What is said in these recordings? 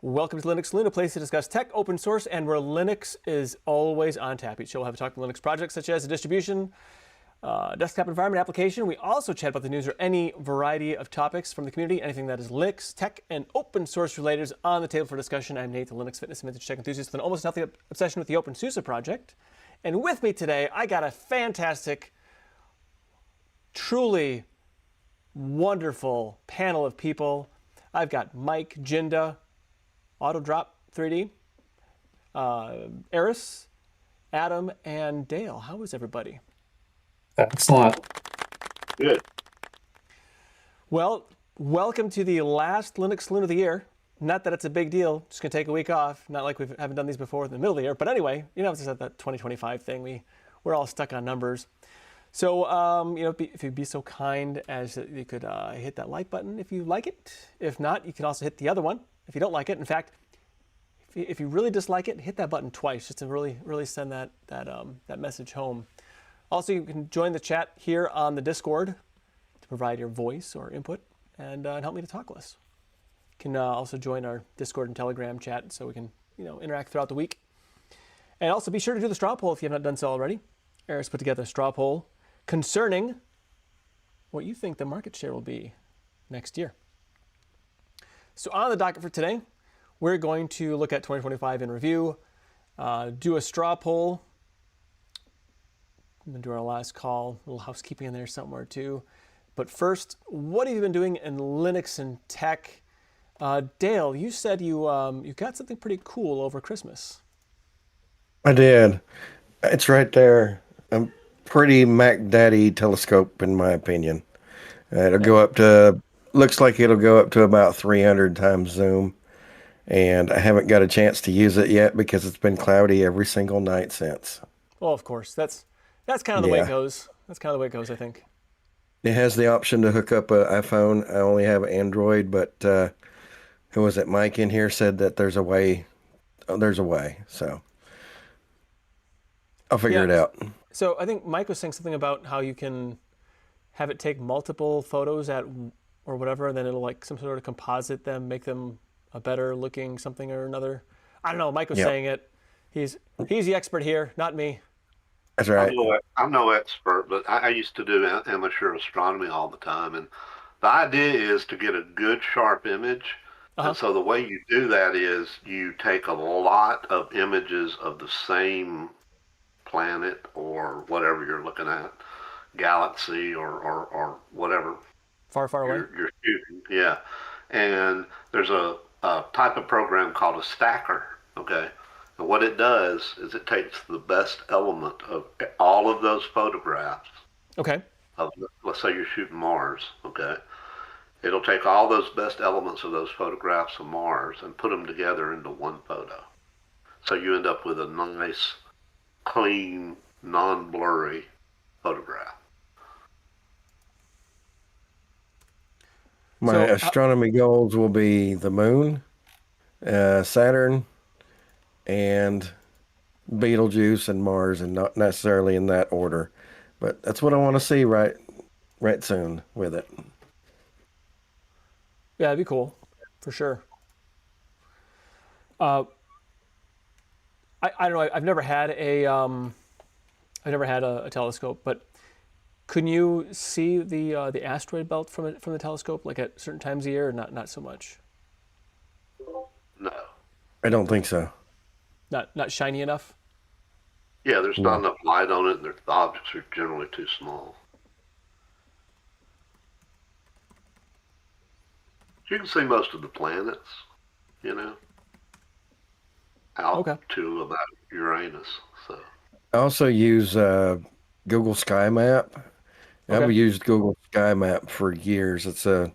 Welcome to Linux Saloon, a place to discuss tech, open source, and where Linux is always on tap. Each show will have a talk about Linux projects such as a distribution, desktop environment application. We also chat about the news or any variety of topics from the community. Anything that is Linux, tech, and open source related is on the table for discussion. I'm Nate, the Linux fitness and vintage tech enthusiast with an almost healthy obsession with the OpenSUSE project. And with me today, I got a fantastic, truly wonderful panel of people. I've got Mike, Jinda, Autodrop 3D, Eris, Adam, and Dale. How is everybody? Excellent. Good. Well, welcome to the last Linux Saloon of the year. Not that it's a big deal. Just going to take a week off. Not like we haven't done these before in the middle of the year. But anyway, you know, it's just that 2025 thing. We're all stuck on numbers. So, you know, if you'd be so kind as you could hit that like button if you like it. If not, you can also hit the other one if you don't like it. In fact, if you really dislike it, hit that button twice just to really send that message home. Also, you can join the chat here on the Discord to provide your voice or input and help me to talk less. You can also join our Discord and Telegram chat so we can, you know, interact throughout the week. And also be sure to do the straw poll if you have not done so already. Eris put together a straw poll concerning what you think the market share will be next year. So on the docket for today, we're going to look at 2025 in review, do a straw poll, and then do our last call, a little housekeeping in there somewhere too. But first, what have you been doing in Linux and tech? Dale, you said you got something pretty cool over Christmas. I did. It's right there. A pretty Mac Daddy telescope, in my opinion. It'll go up to, looks like it'll go up to about 300 times zoom. And I haven't got a chance to use it yet because it's been cloudy every single night since. Well, of course. That's kind of the way it goes. That's kind of the way it goes, I think. It has the option to hook up an iPhone. I only have Android, but who was it? Mike in here said that there's a way. Oh, there's a way. So I'll figure it out. So I think Mike was saying something about how you can have it take multiple photos or whatever, and then it'll like some sort of composite them, make them a better looking something or another. I don't know. Mike was saying it. He's the expert here, not me. That's right. I'm no expert, but I used to do amateur astronomy all the time. And the idea is to get a good, sharp image. And so the way you do that is you take a lot of images of the same planet or whatever you're looking at, galaxy or whatever. Far away. You're shooting. Yeah. And there's a type of program called a stacker. Okay. And what it does is it takes the best element of all of those photographs. Okay. Let's say you're shooting Mars. Okay. It'll take all those best elements of those photographs of Mars and put them together into one photo. So you end up with a nice, clean, non-blurry photograph. My astronomy goals will be the moon, Saturn, and Betelgeuse and Mars, and not necessarily in that order. But that's what I want to see right soon with it. Yeah, it'd be cool, for sure. I don't know. I've never had a telescope, but couldn't you see the asteroid belt from the telescope, like at certain times of year, or not so much? No. I don't think so. Not shiny enough? Yeah, there's not enough light on it, and the objects are generally too small. You can see most of the planets, you know, out to about Uranus. So I also use Google Sky Map. I've used Google Sky Map for years. It's a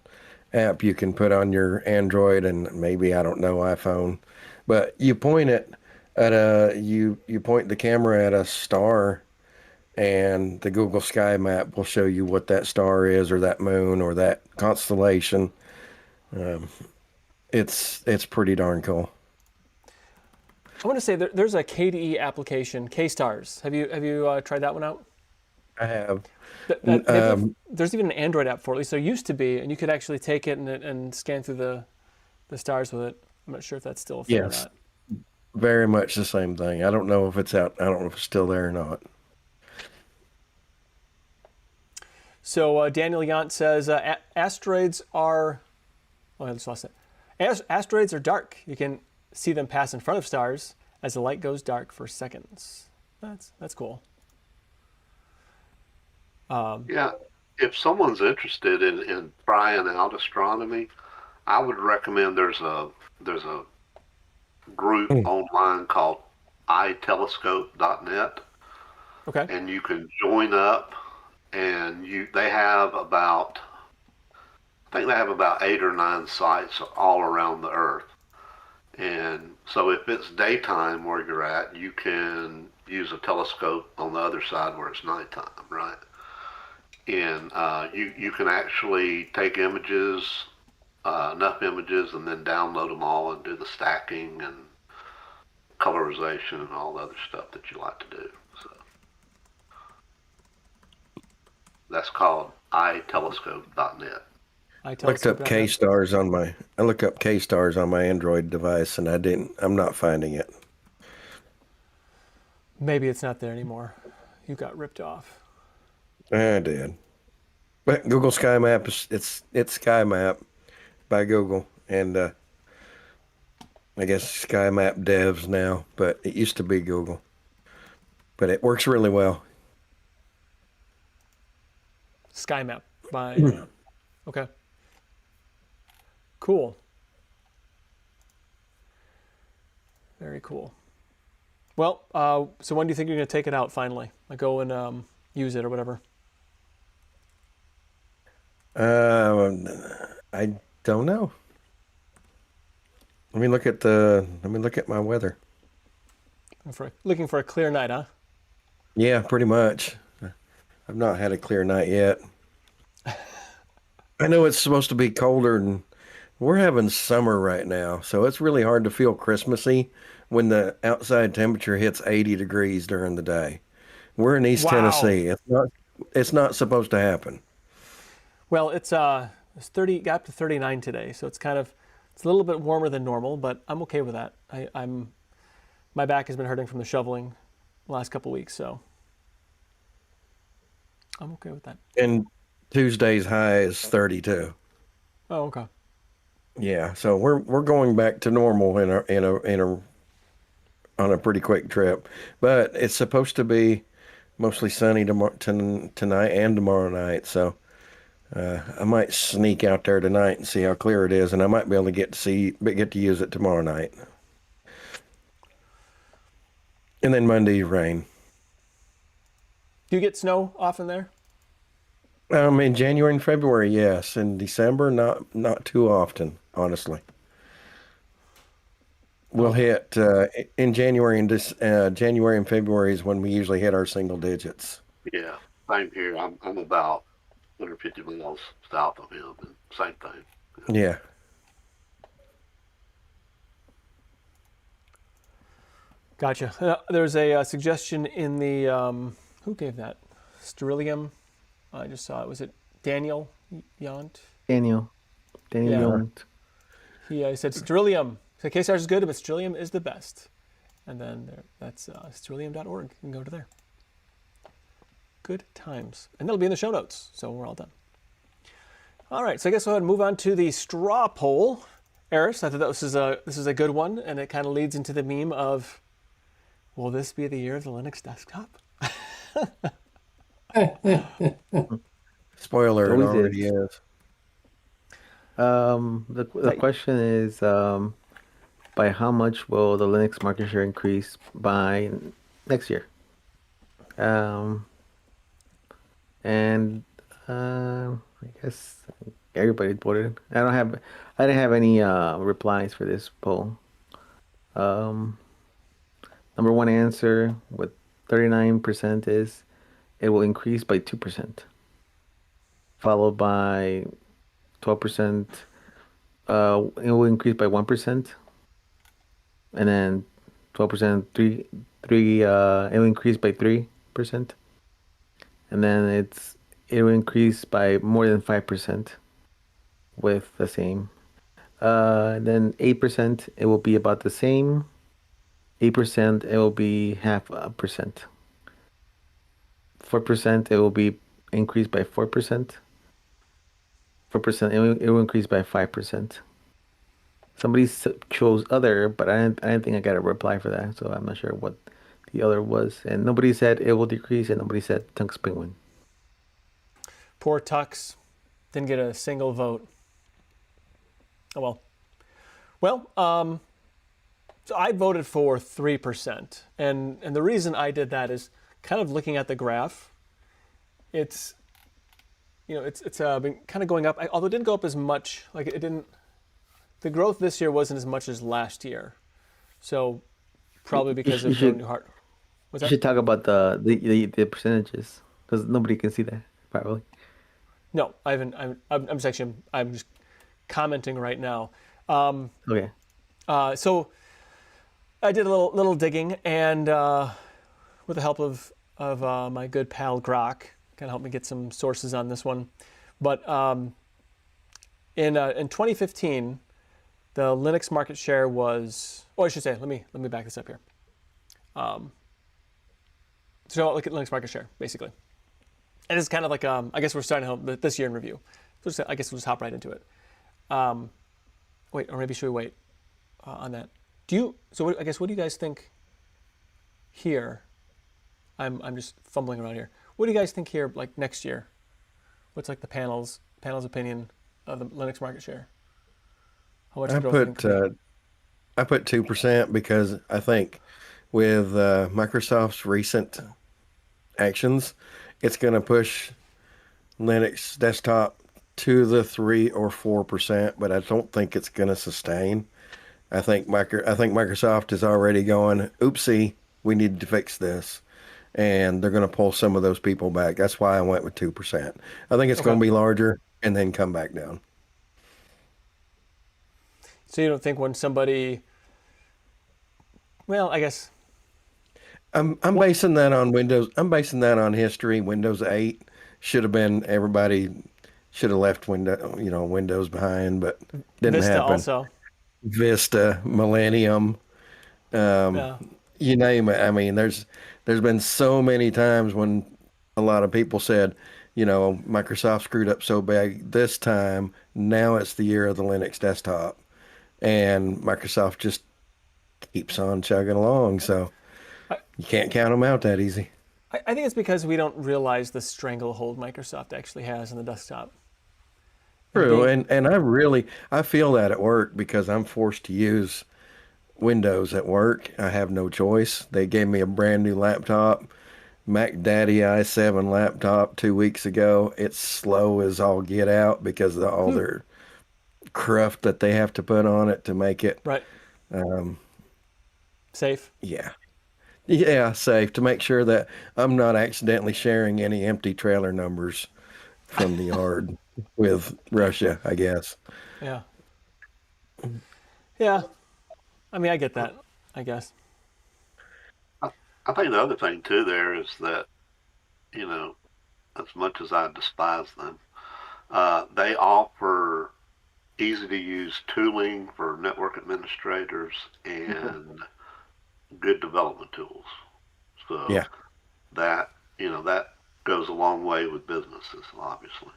app you can put on your Android and maybe, I don't know, iPhone. But you point it at you point the camera at a star, and the Google Sky Map will show you what that star is, or that moon, or that constellation. It's pretty darn cool. I want to say there's a KDE application, K-Stars. Have you tried that one out? I have. There's even an Android app for it. At least there used to be, and you could actually take it and scan through the stars with it. I'm not sure if that's still a thing or Yes, not. very much the same thing. I don't know if it's out. I don't know if it's still there or not. So Daniel Yant says asteroids are. Oh, I just lost it. Asteroids are dark. You can see them pass in front of stars as the light goes dark for seconds. That's cool. Yeah, if someone's interested in trying out astronomy, I would recommend there's a group online called itelescope.net, Okay. and you can join up, and they have about, I think they have about 8 or 9 sites all around the Earth. And so if it's daytime where you're at, you can use a telescope on the other side where it's nighttime, right? And you can actually take images, enough images, and then download them all and do the stacking and colorization and all the other stuff that you like to do. So that's called itelescope.net. I Looked up K-stars on my. I looked up K-stars on my Android device, and I'm not finding it. Maybe it's not there anymore. You got ripped off. I did. But Google Sky Map it's Sky Map by Google, and I guess Sky Map devs now, but it used to be Google. But it works really well. Sky Map by. Okay. Cool. Very cool. Well, so when do you think you're going to take it out finally? Like go and use it or whatever? I don't know. Let me look at my weather. Looking for a clear night, huh? Yeah, pretty much. I've not had a clear night yet. I know it's supposed to be colder, and we're having summer right now, so it's really hard to feel Christmassy when the outside temperature hits 80 degrees during the day. We're in East Tennessee. It's not supposed to happen. Well, it's 30, got up to 39 today, so it's a little bit warmer than normal, but I'm okay with that. My back has been hurting from the shoveling the last couple weeks, so I'm okay with that. And Tuesday's high is 32. Oh, okay. Yeah, so we're going back to normal on a pretty quick trip, but it's supposed to be mostly sunny tonight and tomorrow night. So I might sneak out there tonight and see how clear it is, and I might be able to get to use it tomorrow night, and then Monday rain. Do you get snow often there? In January and February, yes. In December, not too often, honestly. We'll hit in January and February is when we usually hit our single digits. Yeah, same here. I'm about 150 miles south of him, and same thing. Yeah. Gotcha. There's a suggestion in the who gave that? Sterilium. I just saw it. Was it Daniel Yant? Daniel Yeah. Yant. He said Sterilium. So K-stars is good, but Sterilium is the best. And then that's sterilium.org. You can go to there. Good times. And that'll be in the show notes, so we're all done. All right, so I guess we'll move on to the straw poll. Eris, I thought this is a good one, and it kind of leads into the meme of, will this be the year of the Linux desktop? Spoiler, it Always already is. is. The question is, by how much will the Linux market share increase by next year? I guess everybody voted. I didn't have any replies for this poll. Number one answer with 39% is it will increase by 2%, followed by 12%. It will increase by 1%, and then 12%. It will increase by 3%, and then it will increase by more than 5% with the same. Then 8%, it will be about the same. 8%, it will be 0.5%. 4%, it will be increased by 4%. 4%, it will increase by 5%. Somebody chose other, but I didn't think I got a reply for that, so I'm not sure what the other was. And nobody said it will decrease, and nobody said Tunks Penguin. Poor Tux didn't get a single vote. Oh well. Well, so I voted for 3%, and the reason I did that is kind of looking at the graph. It's been kind of going up, although it didn't go up as much. Like it didn't. The growth this year wasn't as much as last year, so probably because of no new hard. What's You that? should talk about the percentages, because nobody can see that, probably. No, I haven't. I'm just commenting right now. Okay. So I did a little digging, and with the help of my good pal Grok, kind of helped me get some sources on this one. But in 2015, the Linux market share was, I should say, let me back this up here. So look at Linux market share, basically. And it's kind of like, I guess we're starting this year in review. So I guess we'll just hop right into it. Wait, or maybe should we wait on that? I guess what do you guys think here? I'm just fumbling around here. What do you guys think here, like next year? What's like the panel's opinion of the Linux market share? How much growth? I put 2% because I think with Microsoft's recent actions, it's going to push Linux desktop to the 3 or 4%, but I don't think it's going to sustain. I think Microsoft is already going, oopsie, we need to fix this. And they're going to pull some of those people back. That's why I went with 2%. I think it's going to be larger and then come back down. So you don't think when somebody, well, I guess. I'm basing that on Windows. I'm basing that on history. Windows 8 everybody should have left Windows behind, but didn't Vista happen. Also. Vista, Millennium, Yeah. you name it. I mean, there's been so many times when a lot of people said, Microsoft screwed up so bad this time. Now it's the year of the Linux desktop, and Microsoft just keeps on chugging along. So you can't count them out that easy. I think it's because we don't realize the stranglehold Microsoft actually has on the desktop. True, and I feel that at work because I'm forced to use Windows at work. I have no choice. They gave me a brand new laptop, Mac Daddy i7 laptop 2 weeks ago. It's slow as all get out because of all their cruft that they have to put on it to make it right. Safe. Yeah, safe, to make sure that I'm not accidentally sharing any empty trailer numbers from the yard with Russia, I guess. Yeah. Yeah. I mean, I get that, I guess. I think the other thing too there is that, as much as I despise them, they offer easy to use tooling for network administrators and good development tools. So Yeah. that goes a long way with businesses, obviously.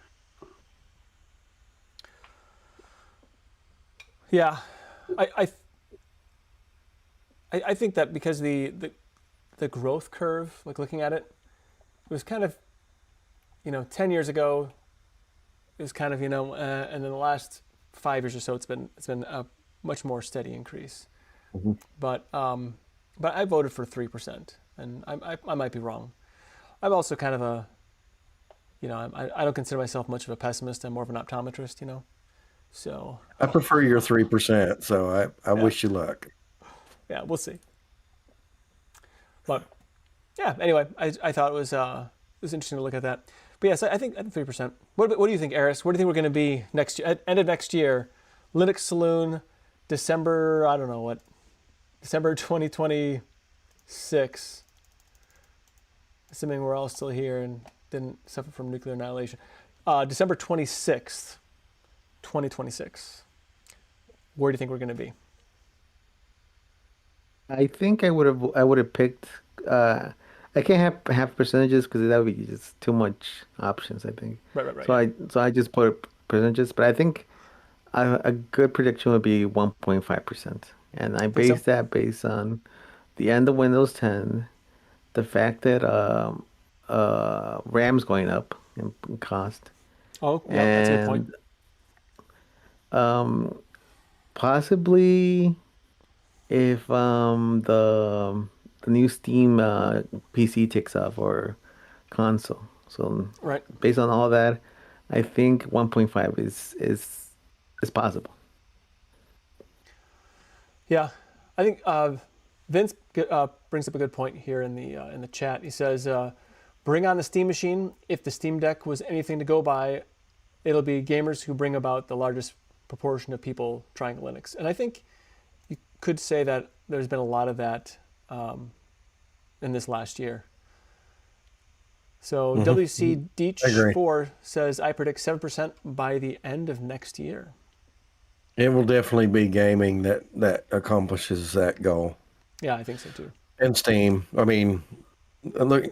Yeah. I think that because the growth curve, like looking at it, was kind of, 10 years ago, it was kind of, and then the last 5 years or so, it's been a much more steady increase. Mm-hmm. But I voted for 3%, and I might be wrong. I'm also kind of a, I don't consider myself much of a pessimist. I'm more of an optometrist, So I prefer your 3%, so I wish you luck. Yeah, we'll see. But yeah, anyway, I thought it was interesting to look at that. But yes, I think 3%. What do you think, Eris? Where do you think we're going to be next year? At end of next year, Linux Saloon, December, I don't know what, December 2026. Assuming we're all still here and didn't suffer from nuclear annihilation. December 26th, 2026. where do you think we're going to be? I think I would have picked. I can't have percentages because that would be just too much options, I think. Right. So I just put percentages, but I think a good prediction would be 1.5%, and I Think so? base that based on the end of Windows 10, the fact that RAM's going up in cost, Oh, yeah, that's a good point. and um, possibly if the new Steam PC takes off or console. So Right. based on all that, I think 1.5 is possible. Yeah, I think Vince brings up a good point here in the chat. He says, "Bring on the Steam machine. If the Steam Deck was anything to go by, it'll be gamers who bring about the largest proportion of people trying Linux." And I think you could say that there's been a lot of that in this last year. So WC I Deech agree. 4 says, "I predict 7% by the end of next year." It will definitely be gaming that accomplishes that goal. Yeah, I think so too. And Steam. I mean, look,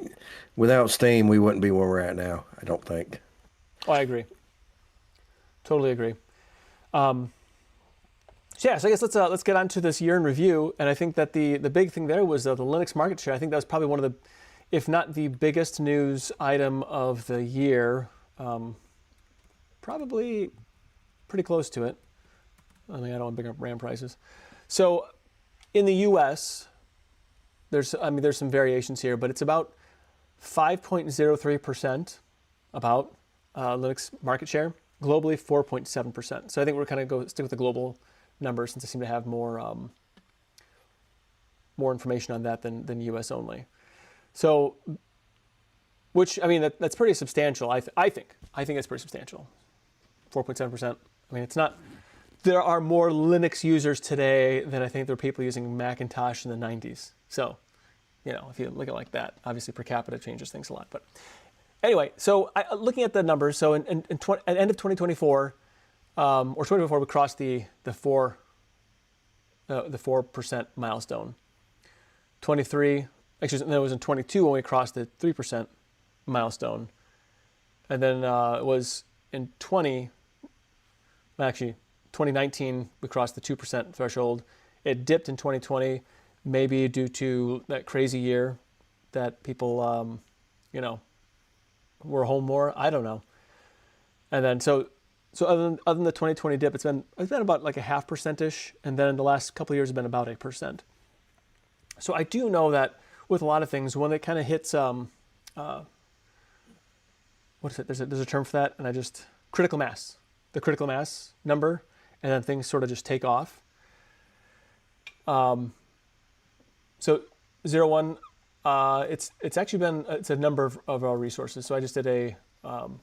without Steam, we wouldn't be where we're at now, I don't think. Oh, I agree. Totally agree. So I guess let's get on to this year in review. And I think that the big thing there was the Linux market share. I think that was probably one of the, if not the biggest news item of the year, probably pretty close to it. I mean, I don't want to bring up RAM prices. So in the U.S., there's some variations here, but it's about 5.03% about Linux market share. Globally, 4.7%. So I think we're kind of stick with the global number since I seem to have more information on that than U.S. only. So, which I mean that's pretty substantial. I think it's pretty substantial. 4.7%. I mean, it's not. There are more Linux users today than I think there were people using Macintosh in the 90s. So, if you look at it like that, obviously per capita changes things a lot. But anyway, so looking at the numbers, so at end of 2024, or 2024, we crossed the 4% milestone. 23, actually, that was in 22 when we crossed the 3% milestone, and then it was in 2019 we crossed the 2% threshold. It dipped in 2020, maybe due to that crazy year that people, were home more. I don't know. And then so other than the 2020 dip, it's been about like a 0.5%ish, and then the last couple of years have been about 1%. So I do know that with a lot of things, when it kind of hits what is it? There's a term for that, and critical mass, the critical mass number, and then things sort of just take off. So 0.1, it's actually been it's a number of our resources. So I just did I'll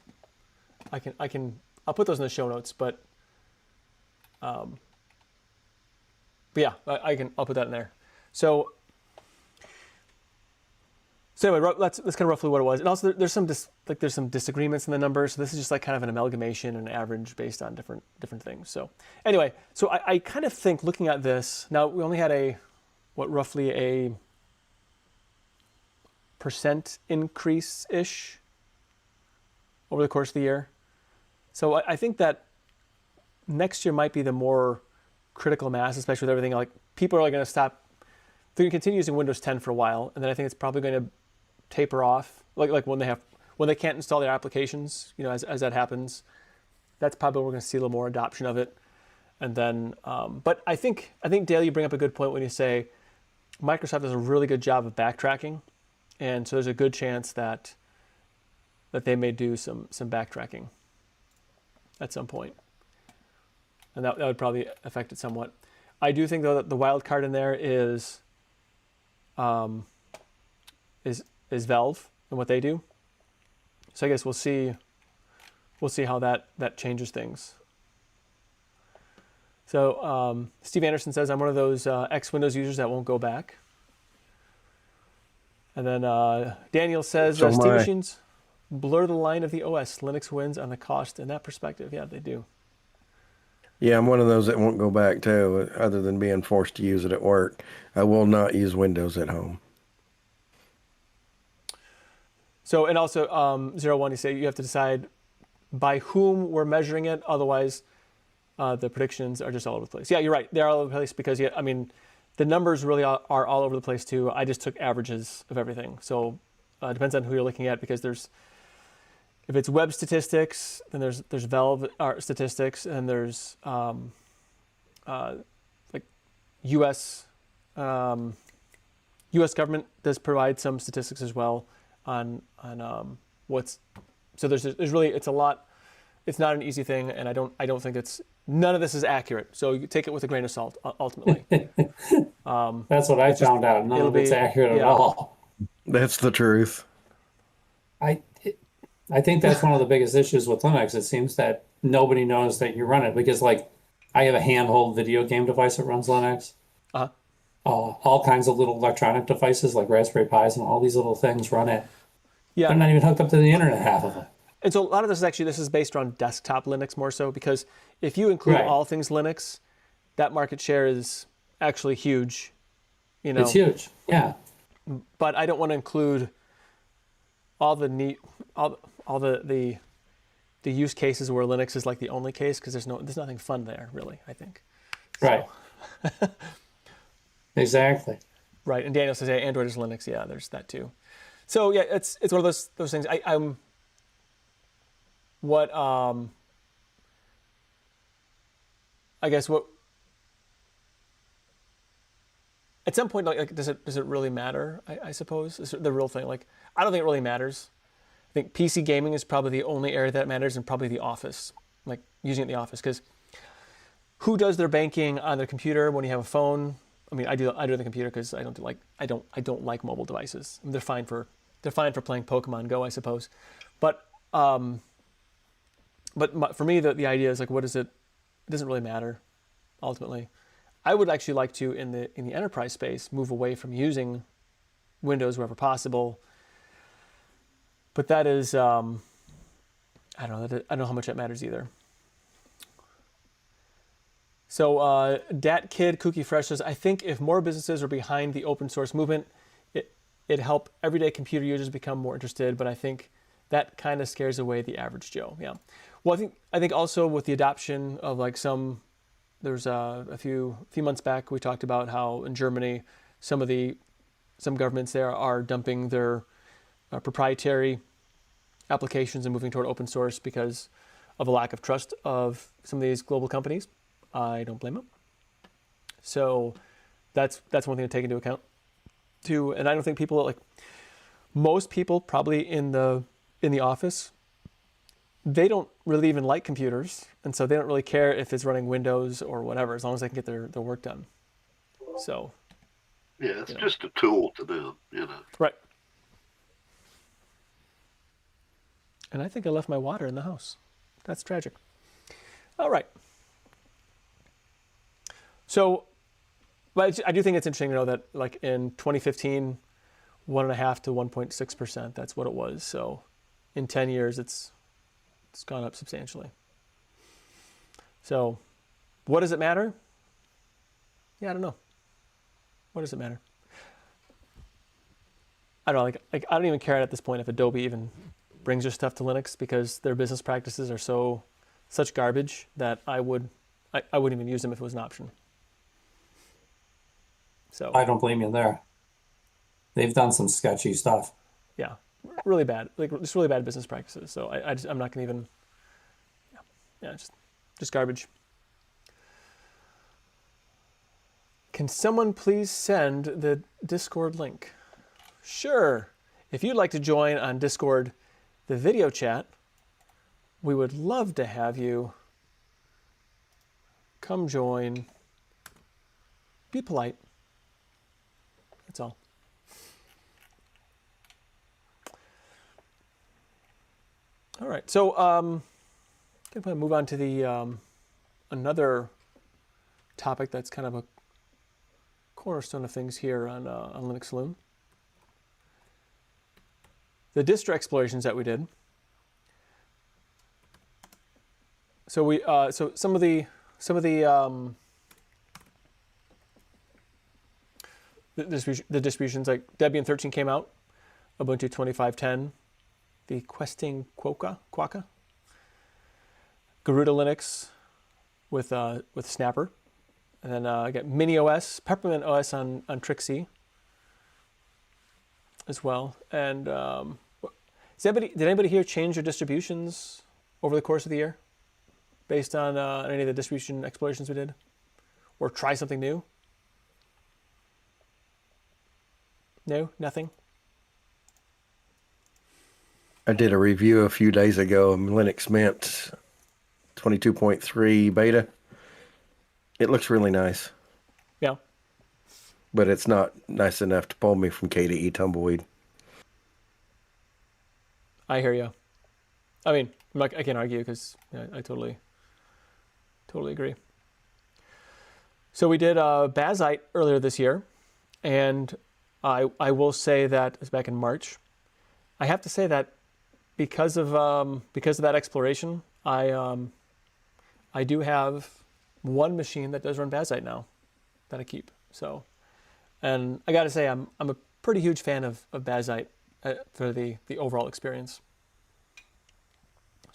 put those in the show notes, but yeah, I'll put that in there. So anyway, that's kind of roughly what it was. And also there's some disagreements in the numbers. So this is just like kind of an amalgamation and average based on different things. So anyway, so I kind of think looking at this, now we only had roughly a % increase-ish over the course of the year. So I think that next year might be the more critical mass, especially with everything. Like people are going to stop. They're going to continue using Windows 10 for a while, and then I think it's probably going to taper off. Like when they can't install their applications, as that happens, that's probably when we're going to see a little more adoption of it. And then, but I think Dale, you bring up a good point when you say Microsoft does a really good job of backtracking, and so there's a good chance that they may do some backtracking at some point, and that would probably affect it somewhat. I do think though that the wild card in there is Valve and what they do. So I guess we'll see how that changes things. So Steve Anderson says, I'm one of those ex-Windows users that won't go back. And then Daniel says, So Steam am I. machines blur the line of the OS. Linux wins on the cost in that perspective. Yeah, they do. Yeah, I'm one of those that won't go back to, other than being forced to use it at work. I will not use Windows at home. So, and also 01, you say you have to decide by whom we're measuring it. Otherwise, the predictions are just all over the place. Yeah, you're right. They're all over the place because, yeah, I mean, the numbers really are all over the place too. I just took averages of everything. So it depends on who you're looking at, because if it's web statistics, then there's Valve statistics, and there's like U.S. U.S. government does provide some statistics as well on what's. So there's really, it's a lot. It's not an easy thing, and I don't think none of this is accurate. So you take it with a grain of salt ultimately. That's what I found out. None of it's accurate at all. That's the truth. I think that's one of the biggest issues with Linux. It seems that nobody knows that you run it, because like I have a handheld video game device that runs Linux. All kinds of little electronic devices like Raspberry Pis and all these little things run it. Yeah. They're not even hooked up to the internet, half of them. And so a lot of this is based on desktop Linux more so, because if you include all things Linux, that market share is actually huge. You know, it's huge. Yeah. But I don't want to include all the use cases where Linux is like the only case, because there's nothing fun there really, I think. Right. Exactly. Right. And Daniel says, yeah, Android is Linux. Yeah, there's that too. So yeah, it's one of those things. I'm what I guess what at some point, like does it really matter? I suppose is the real thing. Like, I don't think it really matters. I think PC gaming is probably the only area that matters, and probably the office, like using it in the office, because who does their banking on their computer when you have a phone? I mean, I do on the computer because I don't like mobile devices. I mean, they're fine for playing Pokemon Go, I suppose, but for me, the idea is like, what is it? It doesn't really matter, ultimately. I would actually like to, in the enterprise space, move away from using Windows wherever possible. But that is, I don't know how much that matters either. So Dat Kid Cookie Fresh says, I think if more businesses are behind the open source movement, it'd help everyday computer users become more interested. But I think that kind of scares away the average Joe. Yeah. Well, I think also with the adoption of like there's a few months back we talked about how in Germany some governments there are dumping their proprietary applications and moving toward open source because of a lack of trust of some of these global companies. I don't blame them. So that's one thing to take into account too. And I don't think most people probably in the office, they don't really even like computers, and so they don't really care if it's running Windows or whatever, as long as they can get their work done. So yeah, it's just a tool to them, Right. And I think I left my water in the house. That's tragic. All right. So, but I do think it's interesting to know that, like in 2015, 1.5 to 1.6%. That's what it was. So, in 10 years, it's gone up substantially. So, what does it matter? Yeah, I don't know. What does it matter? I don't know. Like I don't even care at this point if Adobe even brings your stuff to Linux, because their business practices are such garbage that I wouldn't even use them if it was an option. So I don't blame you there. They've done some sketchy stuff. Yeah, really bad, like just really bad business practices. So I'm not gonna even. Yeah, just garbage. Can someone please send the Discord link? Sure. If you'd like to join on Discord, the video chat, we would love to have you. Come join. Be polite. That's all. All right. So I'm going to move on to the another topic that's kind of a cornerstone of things here on Linux Saloon. The distro explorations that we did. So so some of the some of the distributions, like Debian 13 came out, Ubuntu 25.10, the Questing Quokka, Garuda Linux with Snapper, and then I got MiniOS, Peppermint OS on Trixie as well. And did anybody here change their distributions over the course of the year based on any of the distribution explorations we did, or try something new? No, nothing. I did a review a few days ago of Linux Mint 22.3 beta. It looks really nice. Yeah. But it's not nice enough to pull me from KDE Tumbleweed. I hear you. I mean, I can't argue because I totally agree. So we did Bazite earlier this year, and I will say that it was back in March. I have to say that because of that exploration, I do have one machine that does run Bazite now that I keep. So, and I got to say I'm a pretty huge fan of Bazite for the overall experience.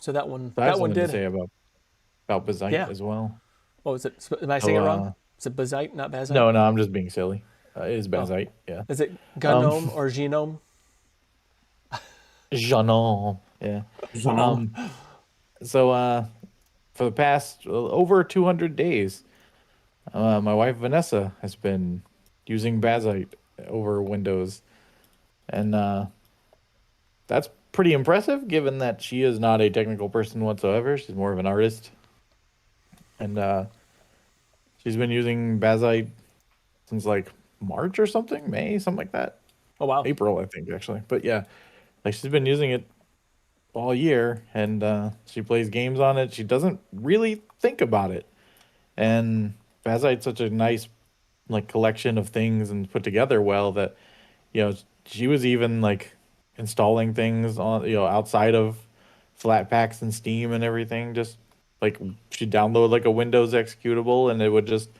So that one did to say about Bazite as well. Oh, is it? Am I saying it wrong? Is it Bazite, not Bazite? No, I'm just being silly. It is Bazite, yeah. Is it GNOME or GNOME? GNOME, yeah. So for the past over 200 days, my wife Vanessa has been using Bazite over Windows, and that's pretty impressive given that she is not a technical person whatsoever. She's more of an artist, and she's been using Bazite since like March or something, May, something like that. Oh wow, April I think actually, but yeah, like she's been using it all year, and she plays games on it. She doesn't really think about it, and Bazite's such a nice like collection of things and put together well that she was even like installing things on outside of Flatpaks and Steam and everything. Just like she'd download like a Windows executable and it would just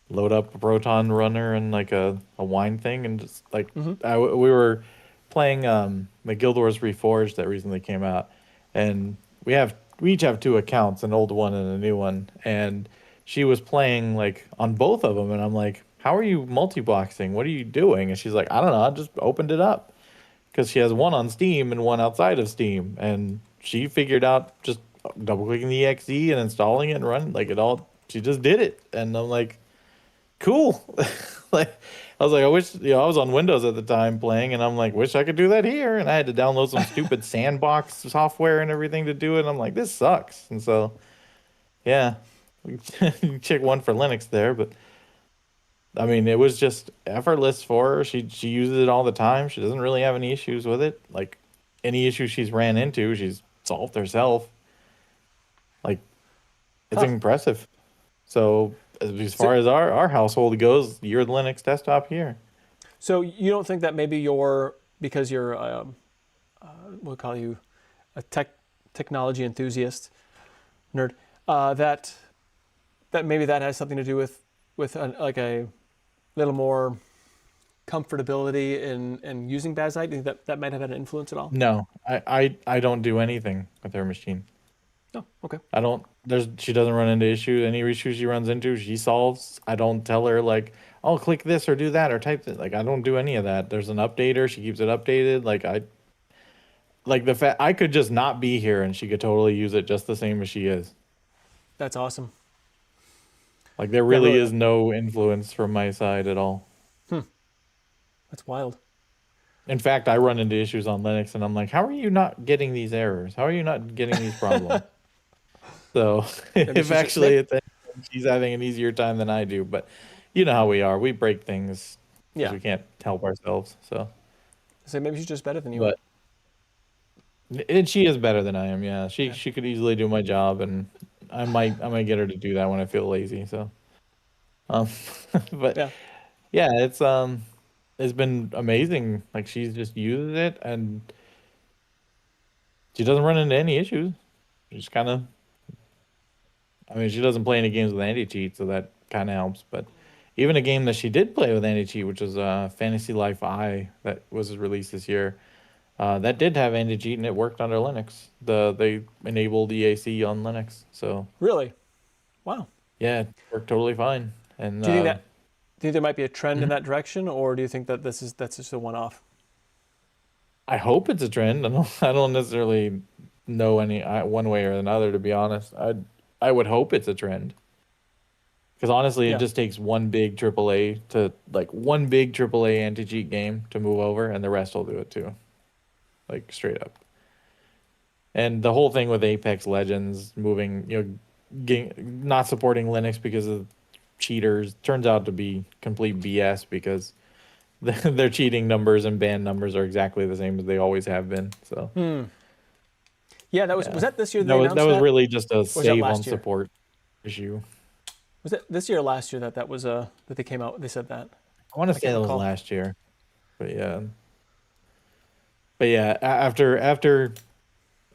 load up a Proton runner and like a wine thing, and just like we were playing the Guild Wars Reforged that recently came out, and we each have two accounts, an old one and a new one, and she was playing like on both of them, and I'm like, how are you multi-boxing? What are you doing? And she's like, I don't know, I just opened it up, because she has one on Steam and one outside of Steam, and she figured out just double clicking the exe and installing it and running like it all. She just did it, and I'm like, cool. Like I was like, I wish I was on Windows at the time playing, and I'm like, wish I could do that here. And I had to download some stupid sandbox software and everything to do it. And I'm like, this sucks. And so, yeah, check one for Linux there, but I mean, it was just effortless for her. She uses it all the time. She doesn't really have any issues with it. Like any issues she's ran into, she's solved herself. Like it's impressive. So as far as our household goes, you're the Linux desktop here. So you don't think that maybe because you're we'll call you a technology enthusiast nerd, that maybe that has something to do with like a little more comfortability in using Bazite? Do you think that might have had an influence at all? No, I don't do anything with her machine. Oh, okay. She doesn't run into issues. Any issues she runs into, she solves. I don't tell her like, oh, click this or do that or type this. Like I don't do any of that. There's an updater. She keeps it updated. Like the fact I could just not be here and she could totally use it just the same as she is. That's awesome. Like there really is no influence from my side at all. That's wild. In fact, I run into issues on Linux and I'm like, how are you not getting these errors? How are you not getting these problems? So if actually she's having an easier time than I do, but you know how we are. We break things because we can't help ourselves. So maybe she's just better than you. And she is better than I am. Yeah, she could easily do my job, and I might get her to do that when I feel lazy. So, but yeah, it's been amazing. Like she's just uses it, and she doesn't run into any issues. She just kind of I mean, she doesn't play any games with anti-cheat, so that kind of helps. But even a game that she did play with anti-cheat, which was Fantasy Life I, that was released this year, that did have anti-cheat and it worked under Linux. They enabled EAC on Linux, so Really? Wow. yeah, it worked totally fine. And Do you think there might be a trend in that direction, or do you think that that's just a one-off? I hope it's a trend. I don't necessarily know any one way or another, to be honest. I would hope it's a trend. Because honestly, Yeah. it just takes one big AAA anti-cheat game to move over, and the rest will do it too. Like straight up. And the whole thing with Apex Legends moving, not supporting Linux because of cheaters turns out to be complete BS because their cheating numbers and ban numbers are exactly the same as they always have been. So Yeah, was that this year that was really just a was that save last on year? support issue. Was it this year or last year that was that they came out? They said that. I want to say that was recall. last year, but yeah. After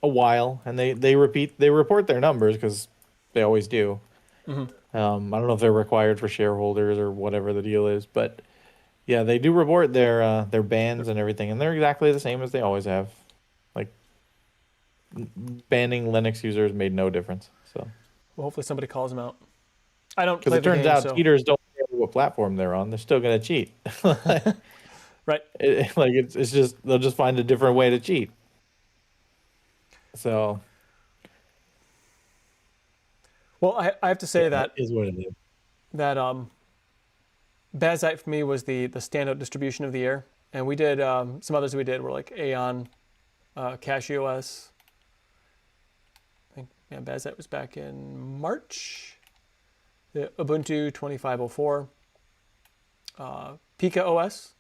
a while, and they report their numbers because they always do. Mm-hmm. I don't know if they're required for shareholders or whatever the deal is, but yeah, they do report their bans and everything, and they're exactly the same as they always have. Like banning Linux users made no difference. So Well, hopefully somebody calls them out. I don't because play it the turns game, out so. cheaters don't care what platform they're on; they're still going to cheat. Right. It's just they'll just find a different way to cheat. So Well, I have to say that is what it is. that Bazite for me was the standout distribution of the year, and we did some others we did were like Aeon, CashEOS. I think Bazite was back in March. The Ubuntu 2504, Pika OS.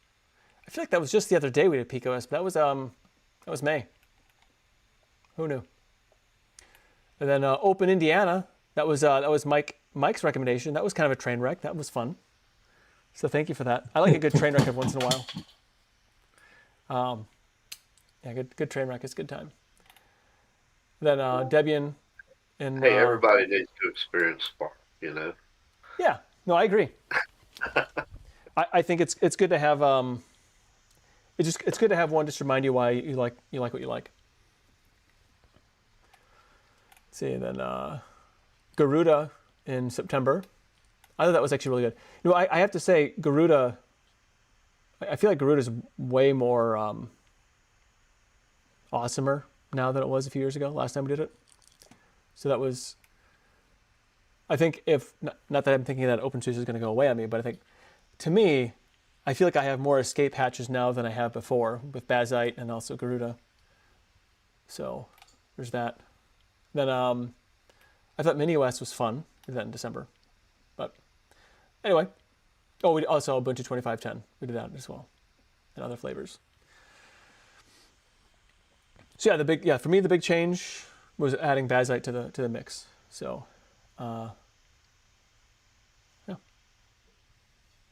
I feel like that was just the other day we did Pika OS, but that was May. Who knew? And then Open Indiana. That was Mike's recommendation. That was kind of a train wreck. That was fun. So thank you for that. I like a good train wreck every once in a while. Yeah, good train wreck is a good time. Then Debian and Hey, everybody needs to experience Spark, Yeah, no, I agree. I think it's good to have it's good to have one just to remind you why you like what you like. Let's see, and then Garuda in September. I thought that was actually really good. I have to say, Garuda, I feel like Garuda is way more awesomer now than it was a few years ago, last time we did it. So that was, I think not that I'm thinking that OpenSUSE is going to go away on me, but I think, to me, I feel like I have more escape hatches now than I have before with Bazite and also Garuda. So there's that. Then I thought MiniOS was fun. We did that in December. But anyway. Oh, we also Ubuntu 25.10. We did that as well. And other flavors. So yeah, for me the big change was adding Bazite to the mix. So yeah.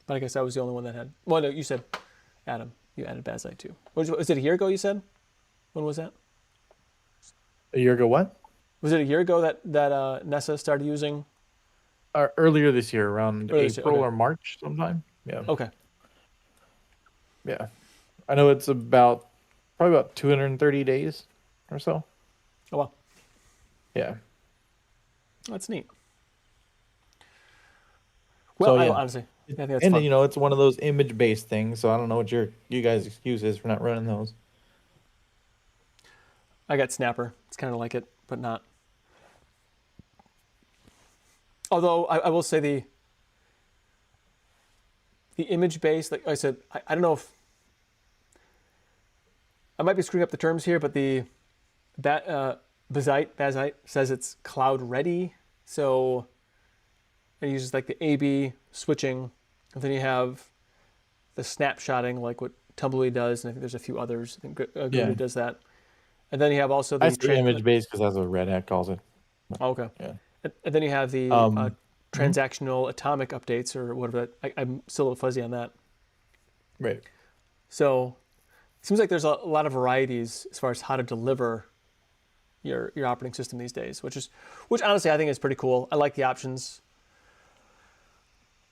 But I guess I was the only one that had. Well, no, you said, Adam, you added Bazite too. Was it a year ago you said? When was that? A year ago, what? Was it a year ago that Nessa started using? Earlier this year, around April or March sometime. Yeah. Okay. Yeah. I know it's probably about 230 days or so. Oh, wow. Yeah. That's neat. Well, So, yeah. honestly, I think that's And fun. it's one of those image-based things, so I don't know what you guys' excuse is for not running those. I got Snapper. It's kind of like it, but not. Although I will say the image based, like I said, I don't know if I might be screwing up the terms here, but the Bazite says it's cloud ready, so it uses like the A/B switching, and then you have the snapshotting, like what Tumbleweed does, and I think there's a few others. I think Garuda does that, and then you have also the I say image-based because that's what Red Hat calls it. Oh, okay. Yeah. And then you have the transactional atomic updates or whatever. I'm still a little fuzzy on that. Right. So it seems like there's a lot of varieties as far as how to deliver your operating system these days, which honestly I think is pretty cool. I like the options.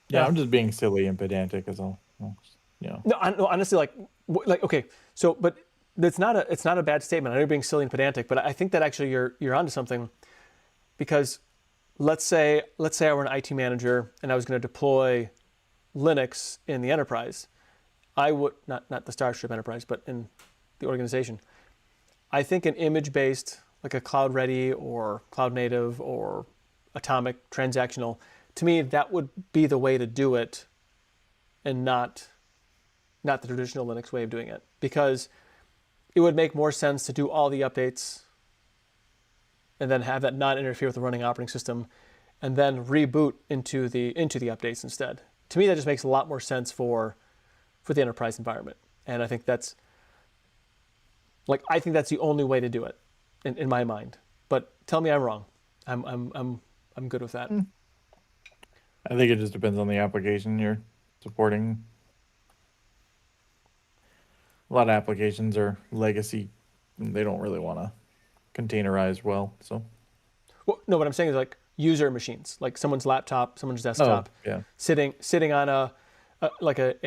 Yeah, I'm just being silly and pedantic as all. You know. No, honestly, like okay, so but it's not a bad statement. I know you're being silly and pedantic, but I think that actually you're onto something, because let's say I were an IT manager and I was going to deploy Linux in the enterprise. I would not the Starship enterprise, but in the organization. I think an image-based, like a Cloud Ready or Cloud Native or Atomic transactional, to me that would be the way to do it, and not the traditional Linux way of doing it, because it would make more sense to do all the updates and then have that not interfere with the running operating system, and then reboot into the updates instead. To me, that just makes a lot more sense for the enterprise environment, and I think that's the only way to do it in my mind. But tell me I'm wrong. I'm good with that. I think it just depends on the application you're supporting. A lot of applications are legacy. They don't really want to containerize well. So, well, no, what I'm saying is like user machines, like someone's laptop, someone's desktop, sitting on a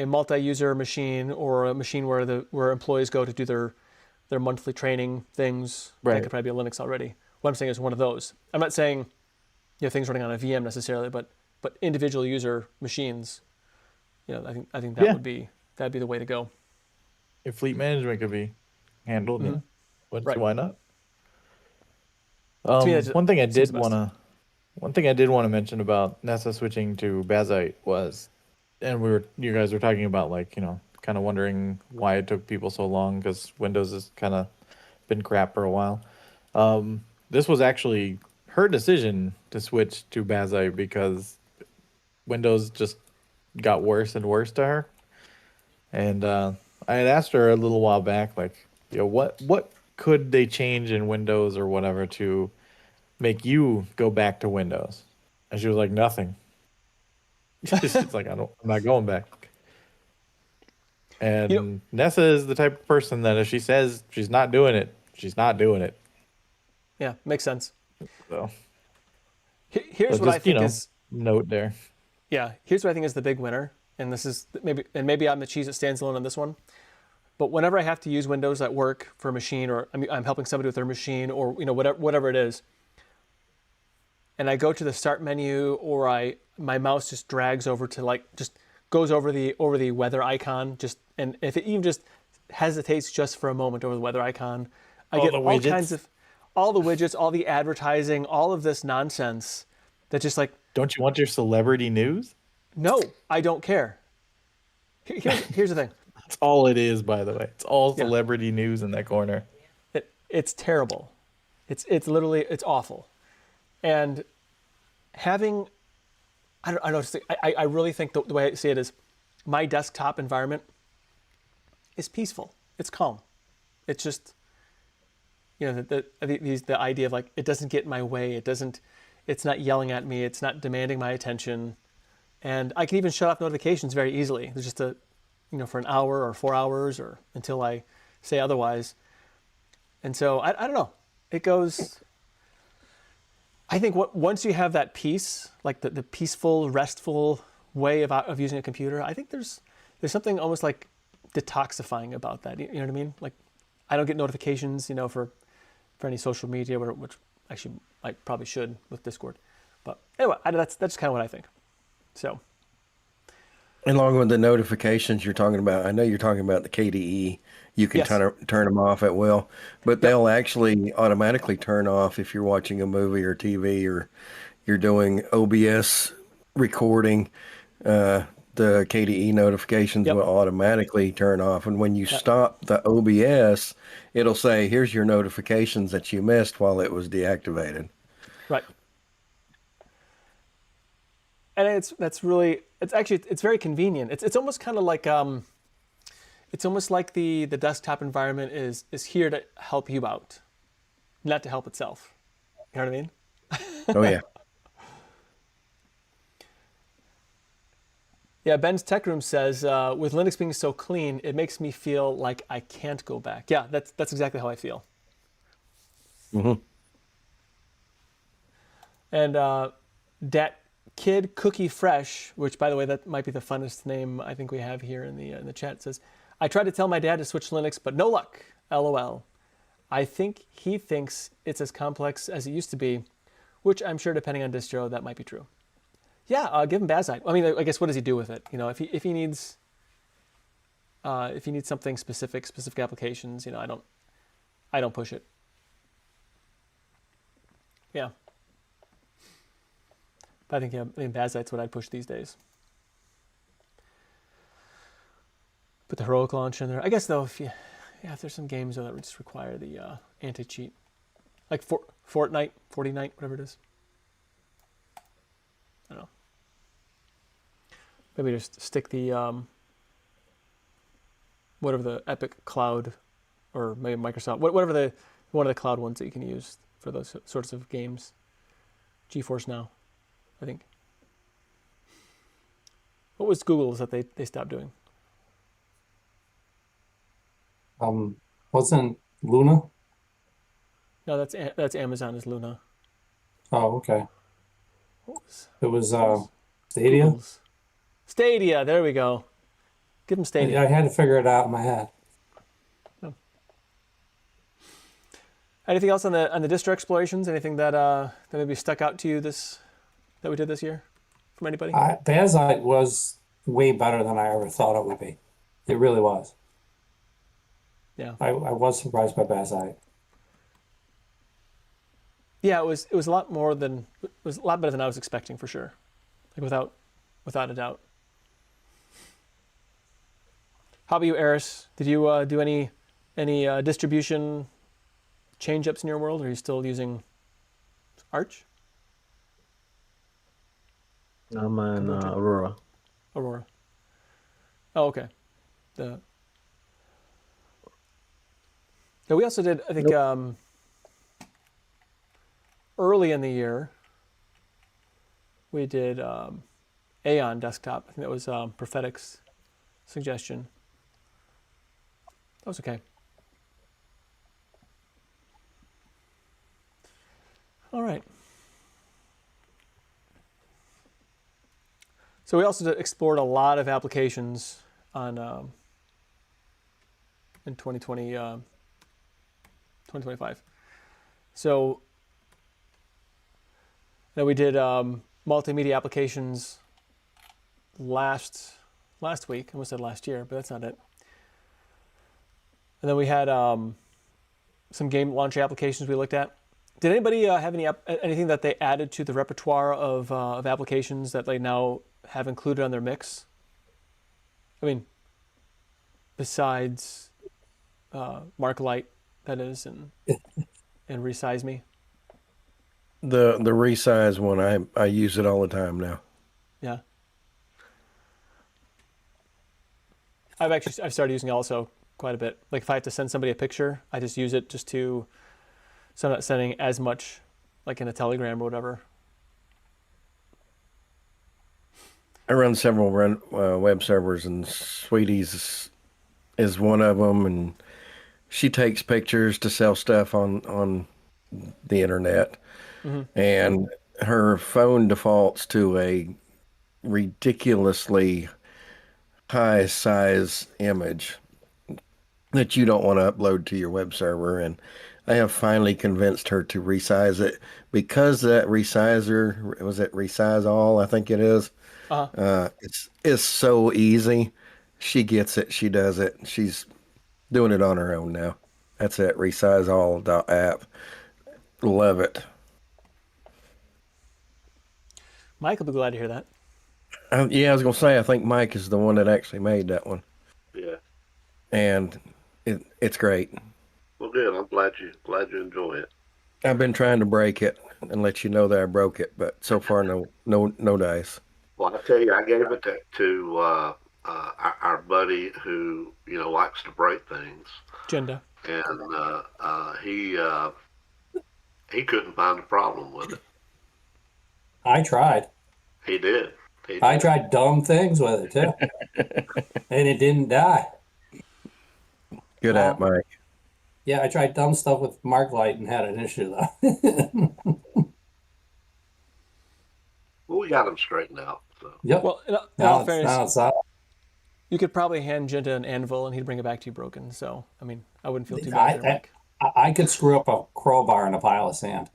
multi-user machine, or a machine where employees go to do their monthly training things. Right. That could probably be a Linux already. What I'm saying is one of those. I'm not saying things running on a VM necessarily, but individual user machines. I think that'd be the way to go. If fleet management could be handled, why not? One thing I did want to mention about Nessa switching to Bazite was, and you guys were talking about kind of wondering why it took people so long, because Windows has kind of been crap for a while. This was actually her decision to switch to Bazite because Windows just got worse and worse to her. And I had asked her a little while back, what could they change in Windows or whatever to make you go back to Windows? And she was like, nothing. It's like, I'm not going back. And Nessa is the type of person that if she says she's not doing it, she's not doing it. Yeah, makes sense. So here's what I think is note there. Yeah, here's what I think is the big winner, and this is maybe I'm the cheese that stands alone on this one. But whenever I have to use Windows at work for a machine, or I'm helping somebody with their machine, or whatever it is, and I go to the start menu, or my mouse just drags over to just goes over the weather icon, and if it even just hesitates just for a moment over the weather icon, I get all kinds of all the widgets, all the advertising, all of this nonsense that just Don't you want your celebrity news? No, I don't care. Here's the thing. That's all it is, by the way. It's all celebrity news in that corner. It's terrible. It's literally, it's awful. And having, I don't know, I really think the way I see it is my desktop environment is peaceful. It's calm. It's just, the idea of it doesn't get in my way. It's not yelling at me. It's not demanding my attention. And I can even shut off notifications very easily. There's just for an hour or 4 hours, or until I say otherwise. And so I don't know. It goes. I think once you have that peace, like the peaceful, restful way of using a computer, I think there's something almost like detoxifying about that. You know what I mean? Like, I don't get notifications, for any social media, which actually I probably should with Discord. But anyway, that's kind of what I think. So. Along with the notifications you're talking about, I know you're talking about the KDE. You can turn them off at will, but they'll actually automatically turn off if you're watching a movie or TV, or you're doing OBS recording. The KDE notifications will automatically turn off. And when you stop the OBS, it'll say, here's your notifications that you missed while it was deactivated. Right. And it's very convenient. It's almost kind of like it's almost like the desktop environment is here to help you out, not to help itself. You know what I mean? Oh yeah. Yeah, Ben's Tech Room says, with Linux being so clean, it makes me feel like I can't go back. Yeah, that's exactly how I feel. Mm-hmm. And Dat Kid Cookie Fresh, which by the way, that might be the funnest name I think we have here in the chat, says, I tried to tell my dad to switch Linux, but no luck. LOL. I think he thinks it's as complex as it used to be, which I'm sure depending on distro, that might be true. Yeah, give him Bazite. I mean, I guess what does he do with it? You know, if he needs something specific applications, you know, I don't push it. Yeah. But I think Bazite's what I'd push these days. Put the heroic launch in there. I guess though, if there's some games though that would just require the anti-cheat, like Fortnite, whatever it is. I don't know. Maybe just stick the whatever the Epic Cloud, or maybe Microsoft, whatever one of the cloud ones that you can use for those sorts of games. GeForce Now, I think. What was Google's that they stopped doing? Wasn't Luna? No, that's Amazon is Luna. Oh, okay. It was Stadia? Google's. Stadia, there we go. Give them Stadia. I had to figure it out in my head. Oh. Anything else on the distro explorations? Anything that maybe stuck out to you that we did this year from anybody? Bazite was way better than I ever thought it would be. It really was. Yeah. I was surprised by Bazite. Yeah, it was a lot better than I was expecting for sure. Like without a doubt. How about you, Eris? Did you do any distribution change-ups in your world, or are you still using Arch? I'm on Aurora. Aurora. Oh, okay. Yeah, we also did, I think, early in the year, we did Aeon Desktop. I think that was Prophetic's suggestion. That was okay. All right. So we also explored a lot of applications on in 2025. So now we did multimedia applications last week. I almost said last year, but that's not it. And then we had some game launch applications we looked at. Did anybody have anything that they added to the repertoire of applications that they now have included on their mix? I mean, besides Marklight, that is, and Resize Me. The resize one, I use it all the time now. Yeah. I've started using it also quite a bit. Like if I have to send somebody a picture, I just use it just to, so I'm not sending as much like in a Telegram or whatever. I run several web servers, and Sweetie's is one of them, and she takes pictures to sell stuff on the internet. Mm-hmm. And her phone defaults to a ridiculously high size image that you don't want to upload to your web server. And I have finally convinced her to resize it, because that resizer, was it Resize All? I think it is. Uh-huh. It's so easy. She gets it. She does it. She's doing it on her own now. That's it. ResizeAll.app. Love it. Mike will be glad to hear that. Yeah, I was going to say, I think Mike is the one that actually made that one. Yeah. And it's great. Well, good. I'm glad you enjoy it. I've been trying to break it and let you know that I broke it, but so far no dice. Well, I tell you, I gave it to our buddy who likes to break things. Jenda. And he couldn't find a problem with it. I tried. He did. I tried dumb things with it too, and it didn't die. Good app, Mike. Yeah, I tried dumb stuff with Marklight and had an issue though. Well, we got them straightened out. So. Yep. Well, in now all it's, fairness, now it's out. you could probably hand Jinta an anvil and he'd bring it back to you broken. So, I mean, I wouldn't feel too bad for Mike. I could screw up a crowbar in a pile of sand.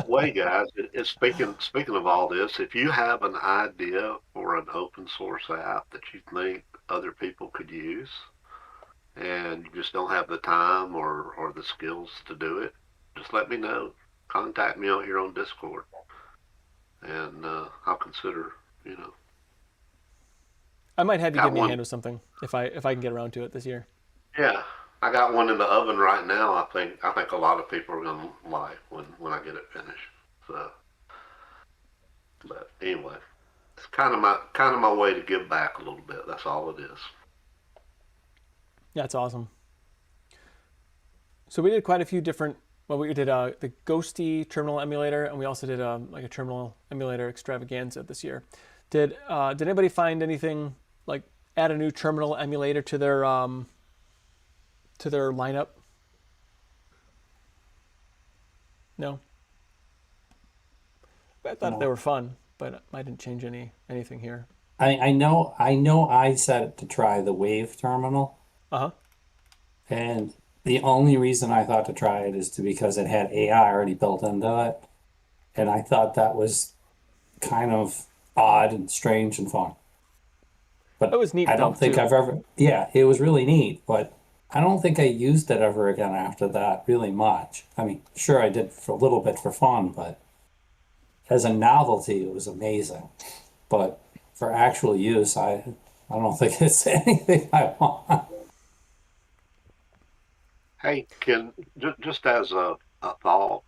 Way, guys, speaking of all this, if you have an idea for an open source app that you think other people could use, and you just don't have the time or the skills to do it, just let me know. Contact me out here on Discord, and I'll consider. I might have you Got give me one. a hand with something if I can get around to it this year. Yeah, I got one in the oven right now. I think a lot of people are gonna like when I get it finished. So, but anyway, it's kind of my way to give back a little bit. That's all it is. That's awesome. So we did quite a few different. Well, we did the Ghosty terminal emulator, and we also did like a terminal emulator extravaganza this year. Did anybody find anything like add a new terminal emulator to their lineup? No. I thought they were fun, but I didn't change anything here. I know I set it to try the Wave terminal. Uh-huh. And the only reason I thought to try it is because it had AI already built into it. And I thought that was kind of odd and strange and fun. But it was neat. I don't think I've ever, it was really neat, but I don't think I used it ever again after that really much. I mean, sure I did for a little bit for fun, but as a novelty, it was amazing. But for actual use, I don't think it's anything I want. Hey, just as a thought,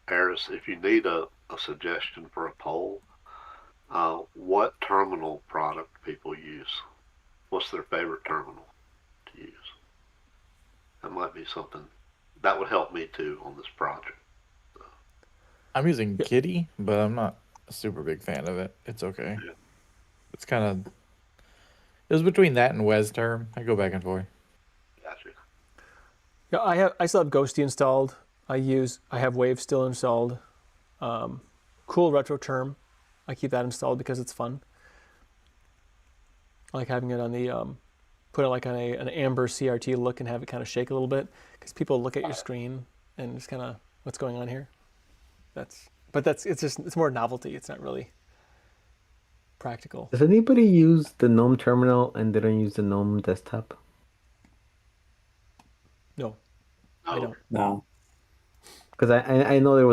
Harris, if you need a suggestion for a poll, what terminal product people use? What's their favorite terminal to use? That might be something that would help me too on this project. So. I'm using Kitty, but I'm not a super big fan of it. It's okay. Yeah. It's kind of, it was between that and Wes term. I go back and forth. Gotcha. Yeah, I still have Ghosty installed. I have Wave still installed. Cool Retro Term. I keep that installed because it's fun. I like having it on the put it like on an amber CRT look and have it kind of shake a little bit because people look at your screen and just kind of what's going on here. It's more novelty. It's not really practical. Does anybody use the GNOME terminal and they don't use the GNOME desktop? No, I don't. No. Because I know there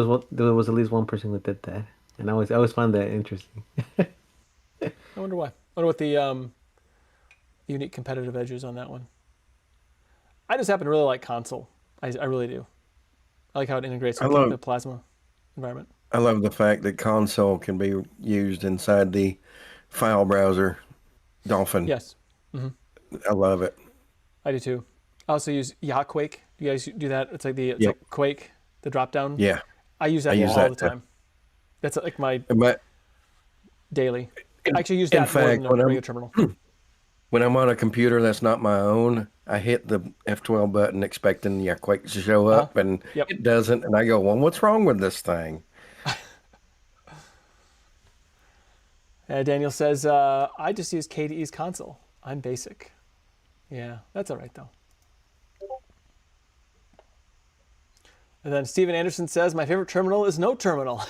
was at least one person who did that, and I always found that interesting. I wonder why. I wonder what the unique competitive edge is on that one. I just happen to really like console. I really do. I like how it integrates with the Plasma environment. I love the fact that console can be used inside the file browser, Dolphin. Yes. Mm-hmm. I love it. I do too. I also use Quake. Do you guys do that? It's like like Quake, the drop down. Yeah. I use that all the time. That's like my daily. I actually use that more than a regular terminal. When I'm on a computer that's not my own, I hit the F12 button expecting Quake to show up, and it doesn't. And I go, well, what's wrong with this thing? Daniel says, I just use KDE's console. I'm basic. Yeah, that's all right, though. And then Steven Anderson says, my favorite terminal is no terminal.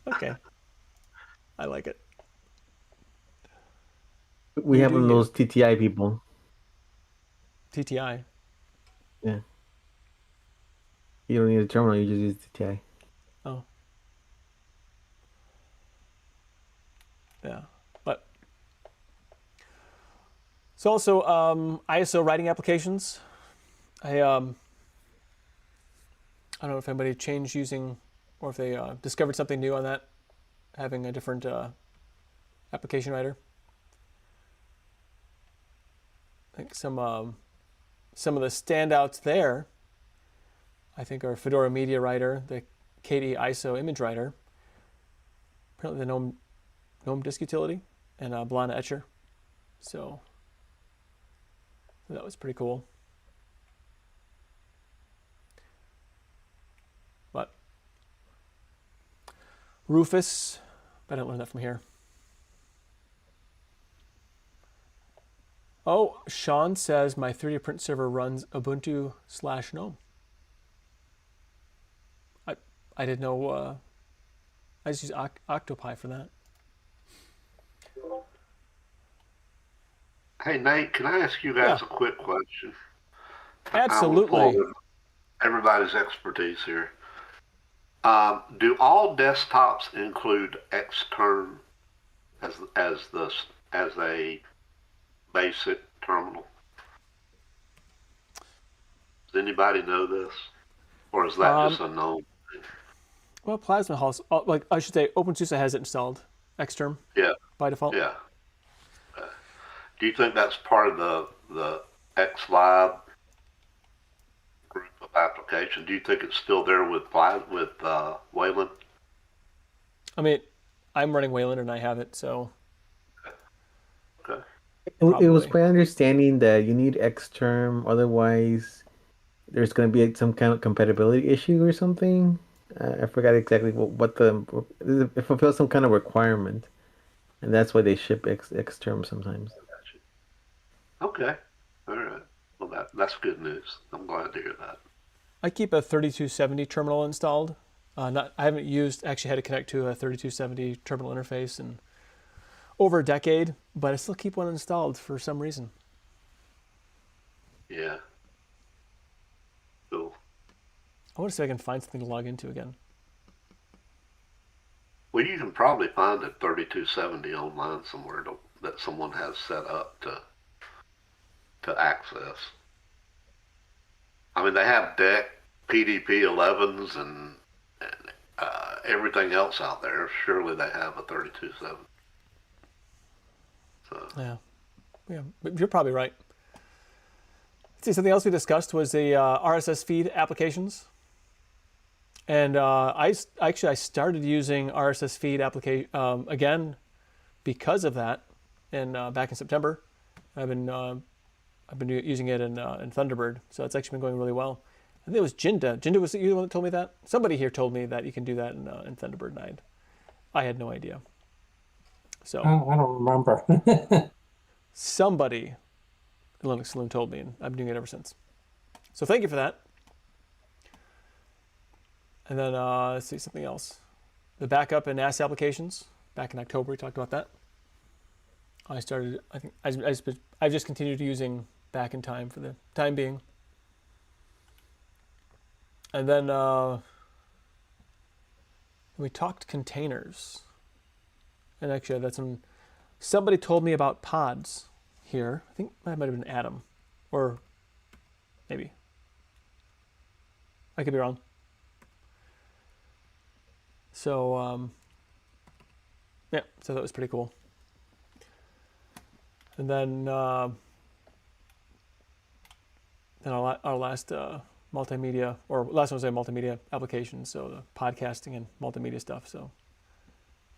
Okay. I like it. We have those TTI people. TTI? Yeah. You don't need a terminal, you just use TTI. Oh. Yeah. But so also ISO writing applications. I don't know if anybody changed using or if they discovered something new on that, having a different application writer. I think some of the standouts there, I think, are Fedora Media Writer, the KDE ISO image writer, apparently the GNOME disk utility, and Blana Etcher. So that was pretty cool. But Rufus, but I didn't learn that from here. Oh, Sean says my 3D print server runs Ubuntu/GNOME. I didn't know. I just use Octopi for that. Hey, Nate, can I ask you guys a quick question? Absolutely. I will pull everybody's expertise here. Do all desktops include Xterm as a basic terminal? Does anybody know this, or is that just a known? Well, Plasma House, like I should say, OpenSUSE has it installed, Xterm. Yeah. By default. Yeah. Do you think that's part of the XLab group of applications? Do you think it's still there with Wayland? I mean, I'm running Wayland and I have it, so. Okay. It was my understanding that you need Xterm, otherwise there's going to be some kind of compatibility issue or something. I forgot exactly what it fulfills some kind of requirement, and that's why they ship Xterm sometimes. Okay. All right. Well, that's good news. I'm glad to hear that. I keep a 3270 terminal installed. I haven't actually had to connect to a 3270 terminal interface in over a decade, but I still keep one installed for some reason. Yeah. Cool. I want to see if I can find something to log into again. Well, you can probably find a 3270 online somewhere that someone has set up to access. I mean, they have DEC, PDP-11s, and everything else out there. Surely they have a 3270. So. Yeah, but you're probably right. Let's see, something else we discussed was the RSS feed applications. And I started using RSS feed application again because of that, and back in September, I've been using it in Thunderbird, so it's actually been going really well. I think it was Jinda. Jinda was you the one that told me that. Somebody here told me that you can do that in Thunderbird, and I had no idea. So I don't remember. Somebody at Linux Saloon told me, and I've been doing it ever since. So thank you for that. And then let's see something else. The backup and NAS applications. Back in October, we talked about that. I've just continued using back in time for the time being. And then we talked containers. And actually, that's when somebody told me about pods here. I think that might have been Adam, or maybe. I could be wrong. So, yeah, so that was pretty cool. And then our last multimedia, or last one was a multimedia application, so the podcasting and multimedia stuff. So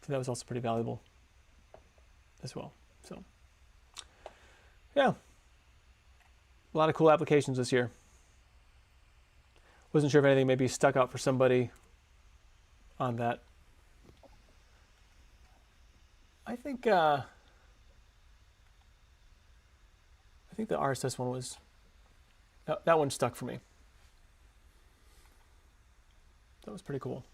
that was also pretty valuable as well. So, yeah, a lot of cool applications this year. Wasn't sure if anything maybe stuck out for somebody on that. I think the RSS one was that one stuck for me. That was pretty cool.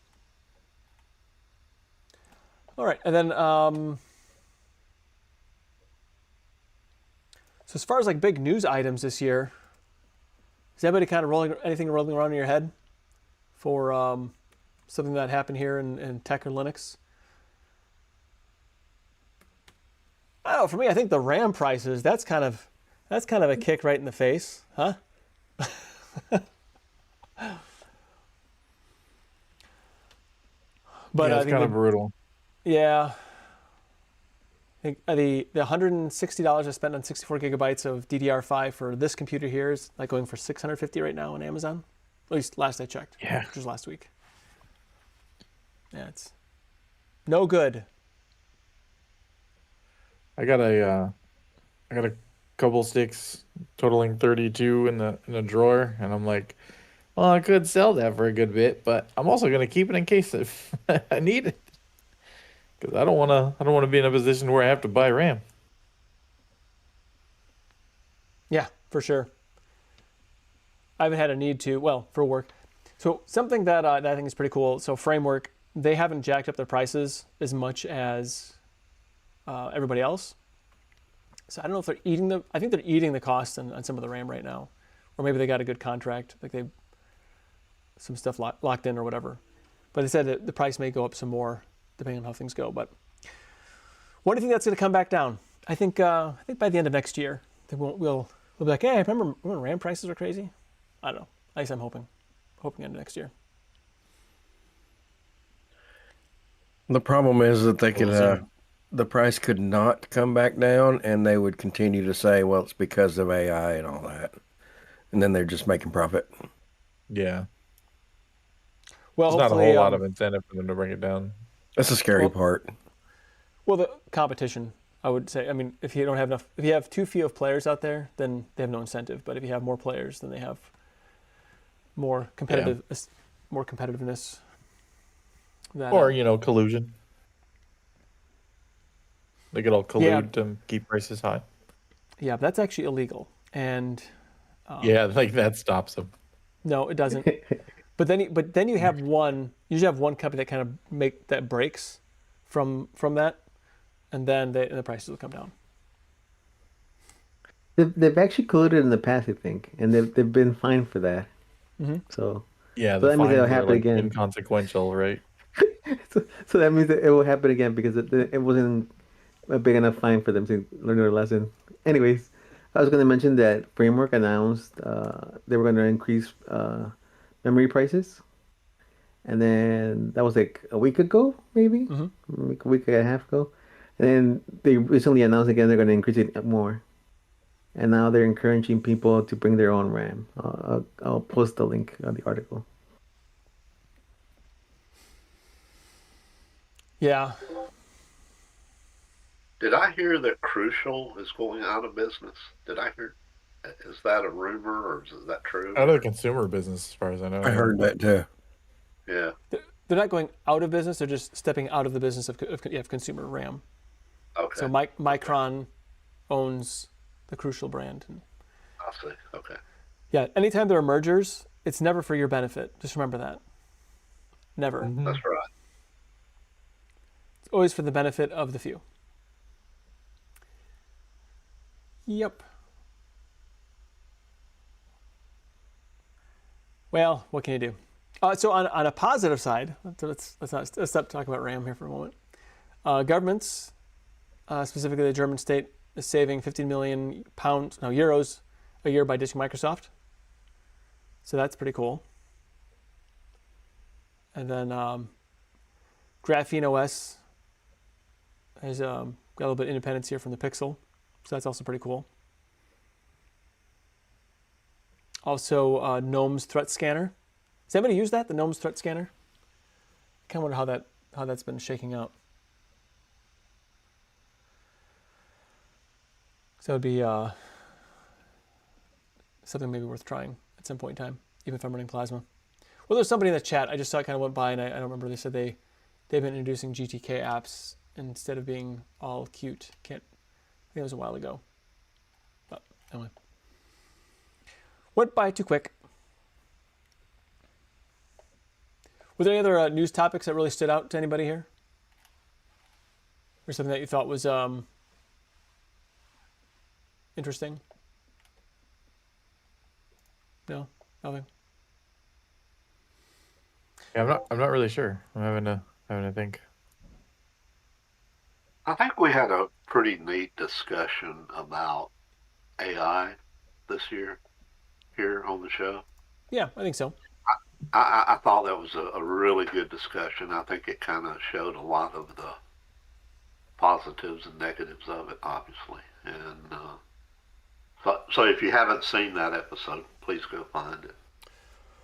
All right, and then so as far as like big news items this year, is anybody kind of rolling around in your head for something that happened here in tech or Linux? I don't know, for me, I think the RAM prices, that's kind of a kick right in the face, huh? But yeah, I it's think kind of brutal. Yeah. I think the $160 I spent on 64 gigabytes of DDR5 for this computer here is like going for $650 right now on Amazon. At least last I checked. Yeah. Which was last week. Yeah, it's no good. I got a couple sticks totaling 32 in a drawer, and I'm like, well, I could sell that for a good bit, but I'm also gonna keep it in case if I need it. Because I don't want to be in a position where I have to buy RAM. Yeah, for sure. I haven't had a need to, well, for work. So something that I think is pretty cool. So Framework, they haven't jacked up their prices as much as everybody else. So I don't know if they're eating I think they're eating the cost on some of the RAM right now. Or maybe they got a good contract, like they some stuff locked in or whatever. But they said that the price may go up some more depending on how things go. But when do you think that's going to come back down? I think by the end of next year, we'll be like, hey, remember when RAM prices are crazy? I don't know. At least I'm hoping end of next year. The problem is that they could, the price could not come back down, and they would continue to say, well, it's because of AI and all that. And then they're just making profit. Yeah. Well, there's not a whole lot of incentive for them to bring it down. That's the scary part. Well, the competition, I would say. I mean, if you have too few of players out there, then they have no incentive. But if you have more players, then they have more competitiveness. Or collusion. They could all collude to keep prices high. Yeah, but that's actually illegal. And that stops them. No, it doesn't. But then you have one. You usually have one company that kind of breaks from that, and then the prices will come down. They've actually colluded in the past, I think, and they've been fined for that. Mm-hmm. So yeah, that means it'll happen again. Inconsequential, right? so that means that it will happen again because it wasn't a big enough fine for them to learn their lesson. Anyways, I was going to mention that Framework announced they were going to increase memory prices, and then that was like a week ago, maybe a week and a half ago, and then they recently announced again they're going to increase it more, and now they're encouraging people to bring their own RAM. I'll post the link on the article. Yeah. Did I hear that Crucial is going out of business? Did I hear? Is that a rumor or is that true? Out of the consumer business, as far as I know. I heard that too. Yeah. They're not going out of business. They're just stepping out of the business of consumer RAM. Okay. So Micron owns the Crucial brand. I see. Okay. Yeah. Anytime there are mergers, it's never for your benefit. Just remember that. Never. Mm-hmm. That's right. It's always for the benefit of the few. Yep. Well, what can you do? So on a positive side, let's stop talking about RAM here for a moment. Governments, specifically the German state, is saving 15 million euros a year by ditching Microsoft. So that's pretty cool. And then Graphene OS has got a little bit of independence here from the Pixel. So that's also pretty cool. Also, GNOME's threat scanner. Does anybody use that, the GNOME's threat scanner? I kind of wonder how that's been shaking out. So it would be something maybe worth trying at some point in time, even if I'm running Plasma. Well, there's somebody in the chat. I just saw it kind of went by, and I don't remember. They said they've been introducing GTK apps instead of being all cute. I think it was a while ago. But anyway. Went by too quick. Were there any other news topics that really stood out to anybody here? Or something that you thought was interesting? No? Nothing? Yeah, I'm not really sure. I'm having to think. I think we had a pretty neat discussion about AI this year here on the show. Yeah, I think so. I thought that was a really good discussion. I think it kind of showed a lot of the positives and negatives of it, obviously. And so if you haven't seen that episode, please go find it.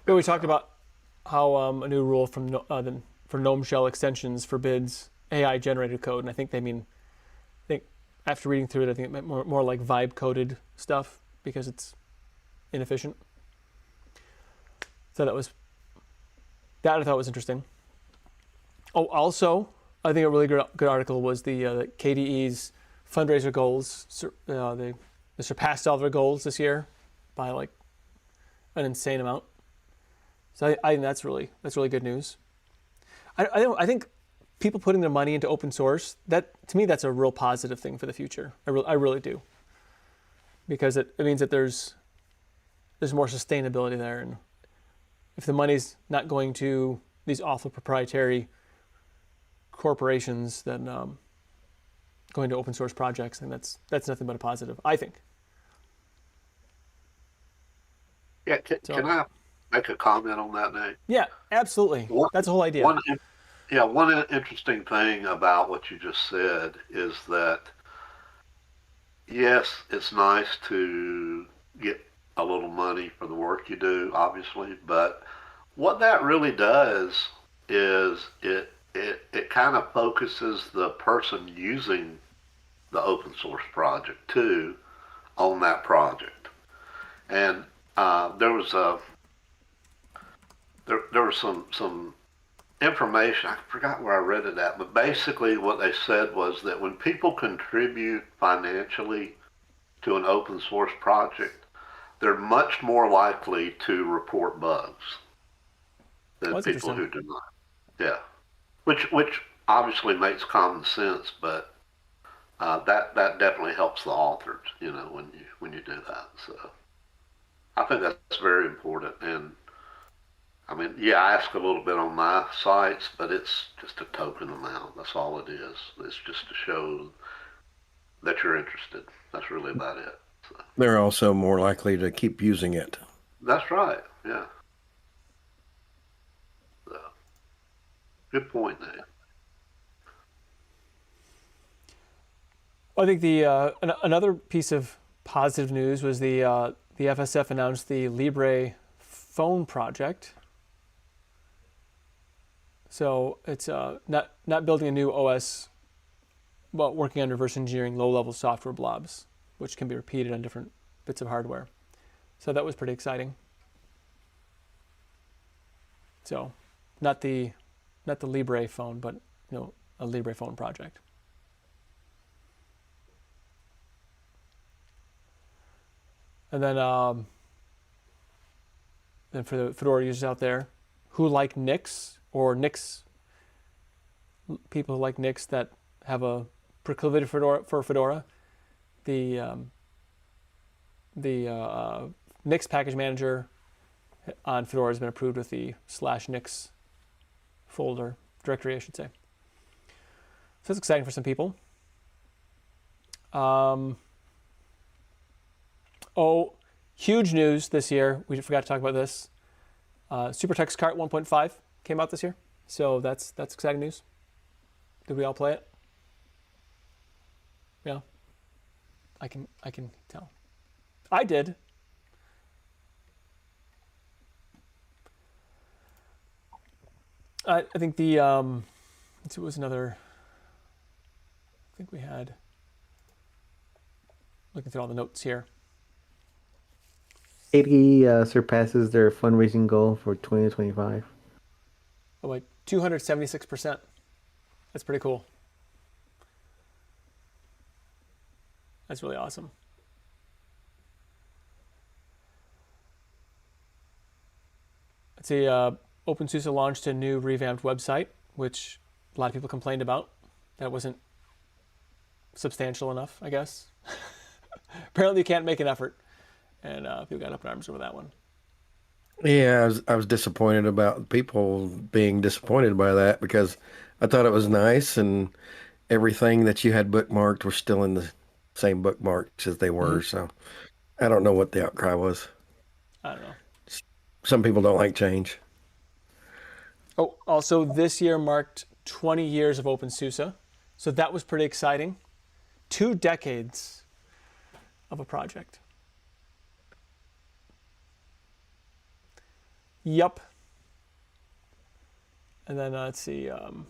Well, we talked about how a new rule for GNOME shell extensions forbids AI-generated code, and I think after reading through it, I think it meant more like vibe-coded stuff because it's inefficient. So that I thought was interesting. Oh, also, I think a really good article was the KDE's fundraiser goals. They surpassed all their goals this year by like an insane amount. So I think that's really good news. I think people putting their money into open source, that to me that's a real positive thing for the future. I really do, because it means that there's more sustainability there, and if the money's not going to these awful proprietary corporations, then going to open source projects, and that's nothing but a positive, I think. Yeah, can I make a comment on that, Nate? Yeah, absolutely. That's the whole idea. One interesting thing about what you just said is that, yes, it's nice to get a little money for the work you do, obviously, but what that really does is it kind of focuses the person using the open source project too on that project. And there was some information, I forgot where I read it at, but basically what they said was that when people contribute financially to an open source project, they're much more likely to report bugs than people who do not. Yeah, which obviously makes common sense, but that definitely helps the authors, when you do that. So I think that's very important. And I mean, yeah, I ask a little bit on my sites, but it's just a token amount. That's all it is. It's just to show that you're interested. That's really about it. So. They're also more likely to keep using it. That's right. Yeah. So, good point, Nate. I think the another piece of positive news was the FSF announced the Libre phone project. So it's not building a new OS, but working on reverse engineering low-level software blobs, which can be repeated on different bits of hardware. So that was pretty exciting. So not the Libre phone, but a Libre phone project. And then for the Fedora users out there who like Nix, or Nix, people who like Nix that have a proclivity for Fedora, the Nix package manager on Fedora has been approved with the /Nix folder, directory, I should say. So that's exciting for some people. Huge news this year. We forgot to talk about this. SuperText Cart 1.5 came out this year. So that's exciting news. Did we all play it? Yeah. I can tell. I did. I think it was another. I think we had. Looking through all the notes here. KDE surpasses their fundraising goal for 2025. Oh, like 276%. That's pretty cool. That's really awesome. Let's see, OpenSUSE launched a new revamped website, which a lot of people complained about. That wasn't substantial enough, I guess. Apparently you can't make an effort. And people got up in arms over that one. Yeah, I was disappointed about people being disappointed by that, because I thought it was nice, and everything that you had bookmarked were still in the same bookmarks as they were. So I don't know what the outcry was. I don't know. Some people don't like change. Oh, also this year marked 20 years of OpenSUSE. So that was pretty exciting. 2 decades of a project. Yup. And then let's see. And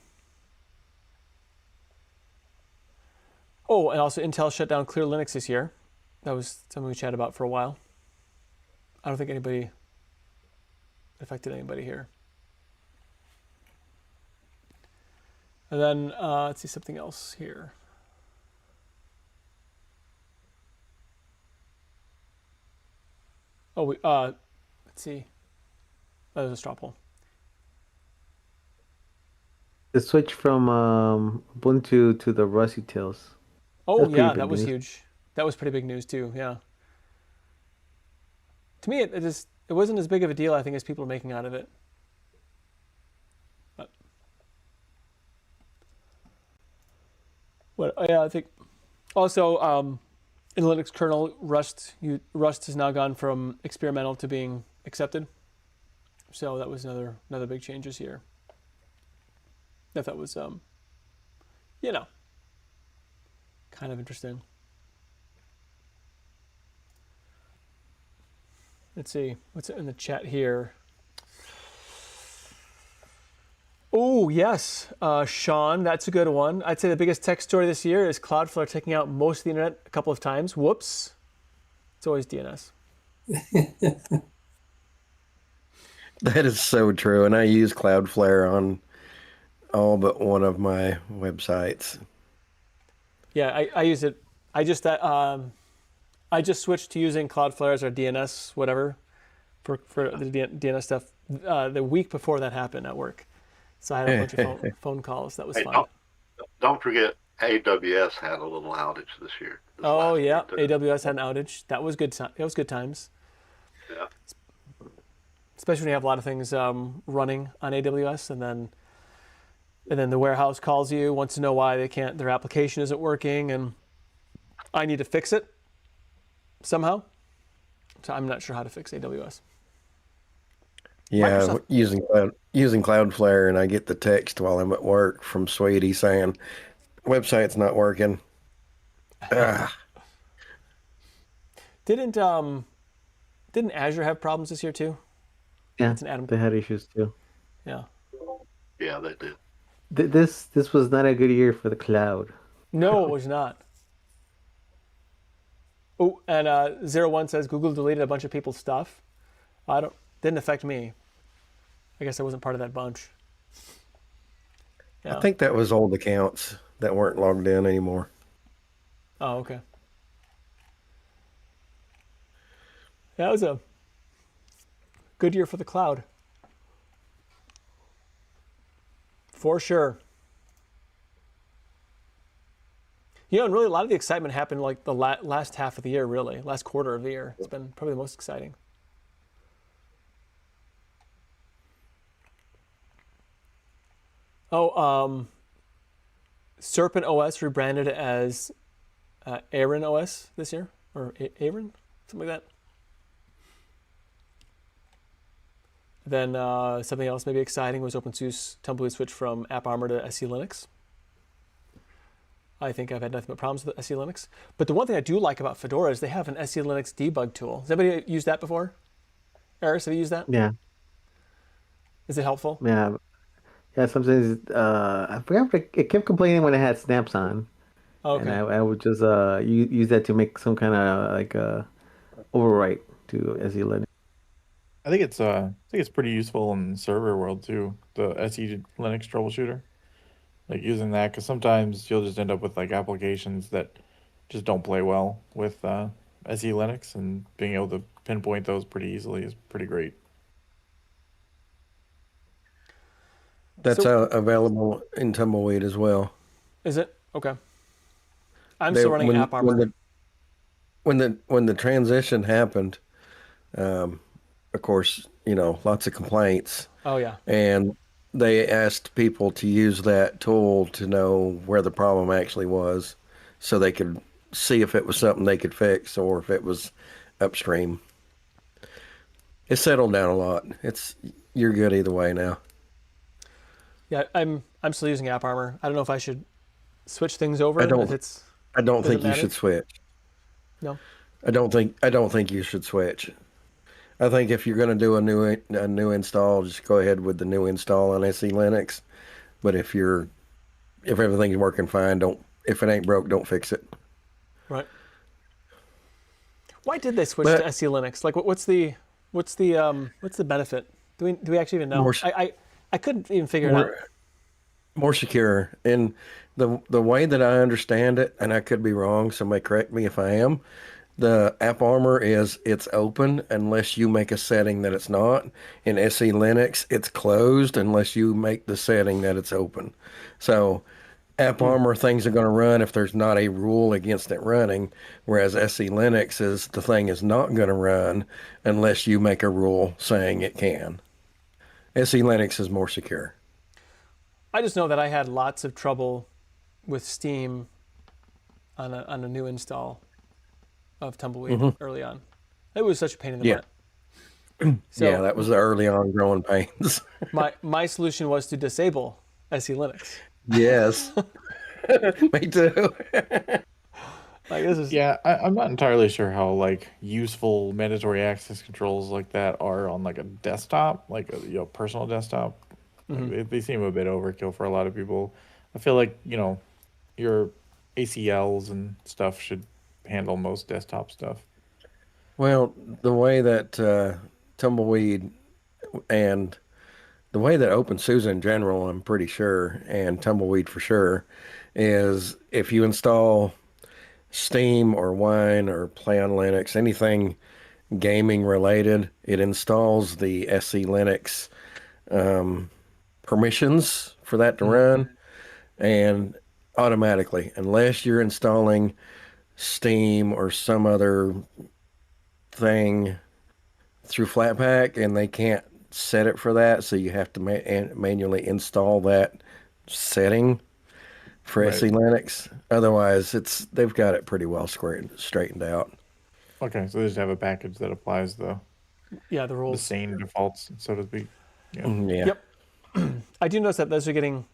also Intel shut down Clear Linux this year. That was something we chatted about for a while. I don't think it affected anybody here. And then let's see something else here. Oh, let's see. Oh, there's a straw poll. The switch from Ubuntu to the Rust utils. Oh yeah, that was huge. That was pretty big news too. Yeah. To me, it wasn't as big of a deal, I think, as people are making out of it. But yeah, I think also in the Linux kernel, Rust has now gone from experimental to being accepted. So that was another big change this year. I thought was kind of interesting. Let's see what's in the chat here. Oh yes, Sean, that's a good one. I'd say the biggest tech story this year is Cloudflare taking out most of the internet a couple of times. Whoops. It's always DNS. That is so true, and I use Cloudflare on all but one of my websites. Yeah, I use it. I just switched to using Cloudflare as our DNS whatever for the DNS stuff the week before that happened at work. So I had a bunch of phone calls. That was fun. Don't forget AWS had a little outage this year. Oh yeah, AWS had an outage. That was good. That was good times. Yeah. Especially when you have a lot of things running on AWS, and then the warehouse calls you, wants to know why their application isn't working, and I need to fix it somehow. So I'm not sure how to fix AWS. Yeah, Microsoft. using Cloudflare, and I get the text while I'm at work from Sweetie saying, "Website's not working." Didn't Azure have problems this year too? Yeah, It's an Adam. they had issues too. Yeah. Yeah, they did. This was not a good year for the cloud. No, it was not. Oh, and 01 says Google deleted a bunch of people's stuff. Didn't affect me. I guess I wasn't part of that bunch. Yeah. I think that was old accounts that weren't logged in anymore. Oh, okay. That was a good year for the cloud. For sure. And really a lot of the excitement happened like the last half of the year, really. Last quarter of the year. It's been probably the most exciting. Oh, Serpent OS rebranded as Aaron OS this year, or Aaron, something like that. Then something else maybe exciting was OpenSUSE Tumbleweed switch from AppArmor to SE Linux. I think I've had nothing but problems with SE Linux. But the one thing I do like about Fedora is they have an SE Linux debug tool. Has anybody used that before? Eris, have you used that? Yeah. Is it helpful? Yeah. Yeah, sometimes I forgot, but it kept complaining when it had snaps on. Oh, okay. And I would just use that to make some kind of like overwrite to SE Linux. I think it's pretty useful in the server world too. The SE Linux troubleshooter, like using that, because sometimes you'll just end up with like applications that just don't play well with SE Linux, and being able to pinpoint those pretty easily is pretty great. That's available in Tumbleweed as well. Is it? Okay. I'm still running AppArmor. When the transition happened, of course, lots of complaints. Oh yeah. And they asked people to use that tool to know where the problem actually was, so they could see if it was something they could fix or if it was upstream. It settled down a lot. You're good either way now. Yeah, I'm still using AppArmor. I don't know if I should switch things over. I don't think you should switch. No. I don't think you should switch. I think if you're going to do a new install, just go ahead with the new install on SE Linux. But if everything's working fine, if it ain't broke, don't fix it. Right. Why did they switch to SE Linux? Like, what's the benefit? Do we actually even know? I couldn't even figure it out. More secure. And the way that I understand it, and I could be wrong, somebody correct me if I am, the app armor is it's open unless you make a setting that it's not. In SE Linux, it's closed unless you make the setting that it's open. So app armor things are going to run if there's not a rule against it running, whereas SE Linux is the thing is not going to run unless you make a rule saying it can. SE Linux is more secure. I just know that I had lots of trouble with Steam on a new install of Tumbleweed early on. It was such a pain in the butt. So yeah, that was the early on growing pains. my solution was to disable SE Linux. Yes. Me too. Like this is Yeah, I'm not entirely sure how like useful mandatory access controls like that are on like a desktop, like a personal desktop. Like, they seem a bit overkill for a lot of people. I feel like your ACLs and stuff should handle most desktop stuff. Well, the way that Tumbleweed and the way that OpenSUSE in general, I'm pretty sure, and Tumbleweed for sure, is if you install Steam or Wine or Play on Linux, anything gaming related, it installs the SE Linux permissions for that to run, and automatically, unless you're installing Steam or some other thing through Flatpak, and they can't set it for that, so you have to manually install that setting for SE Linux. Otherwise, they've got it pretty well straightened out. Okay, so they just have a package that applies the rules. sane defaults, so to speak. Yeah. Yeah. Yep. I do notice that those are getting,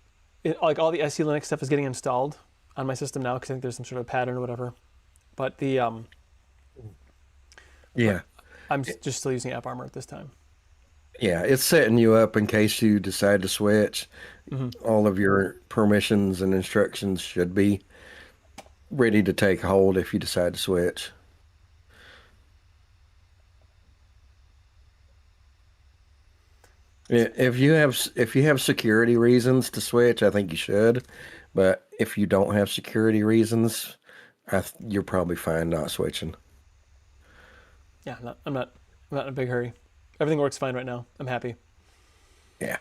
like all the SE Linux stuff is getting installed on my system now because I think there's some sort of pattern or whatever. But the Yeah. I'm just still using AppArmor at this time. Yeah, it's setting you up in case you decide to switch. All of your permissions and instructions should be ready to take hold if you decide to switch. If you have security reasons to switch, I think you should. But if you don't have security reasons, you're probably fine not switching. Yeah, I'm not in a big hurry. Everything works fine right now. I'm happy. Yeah.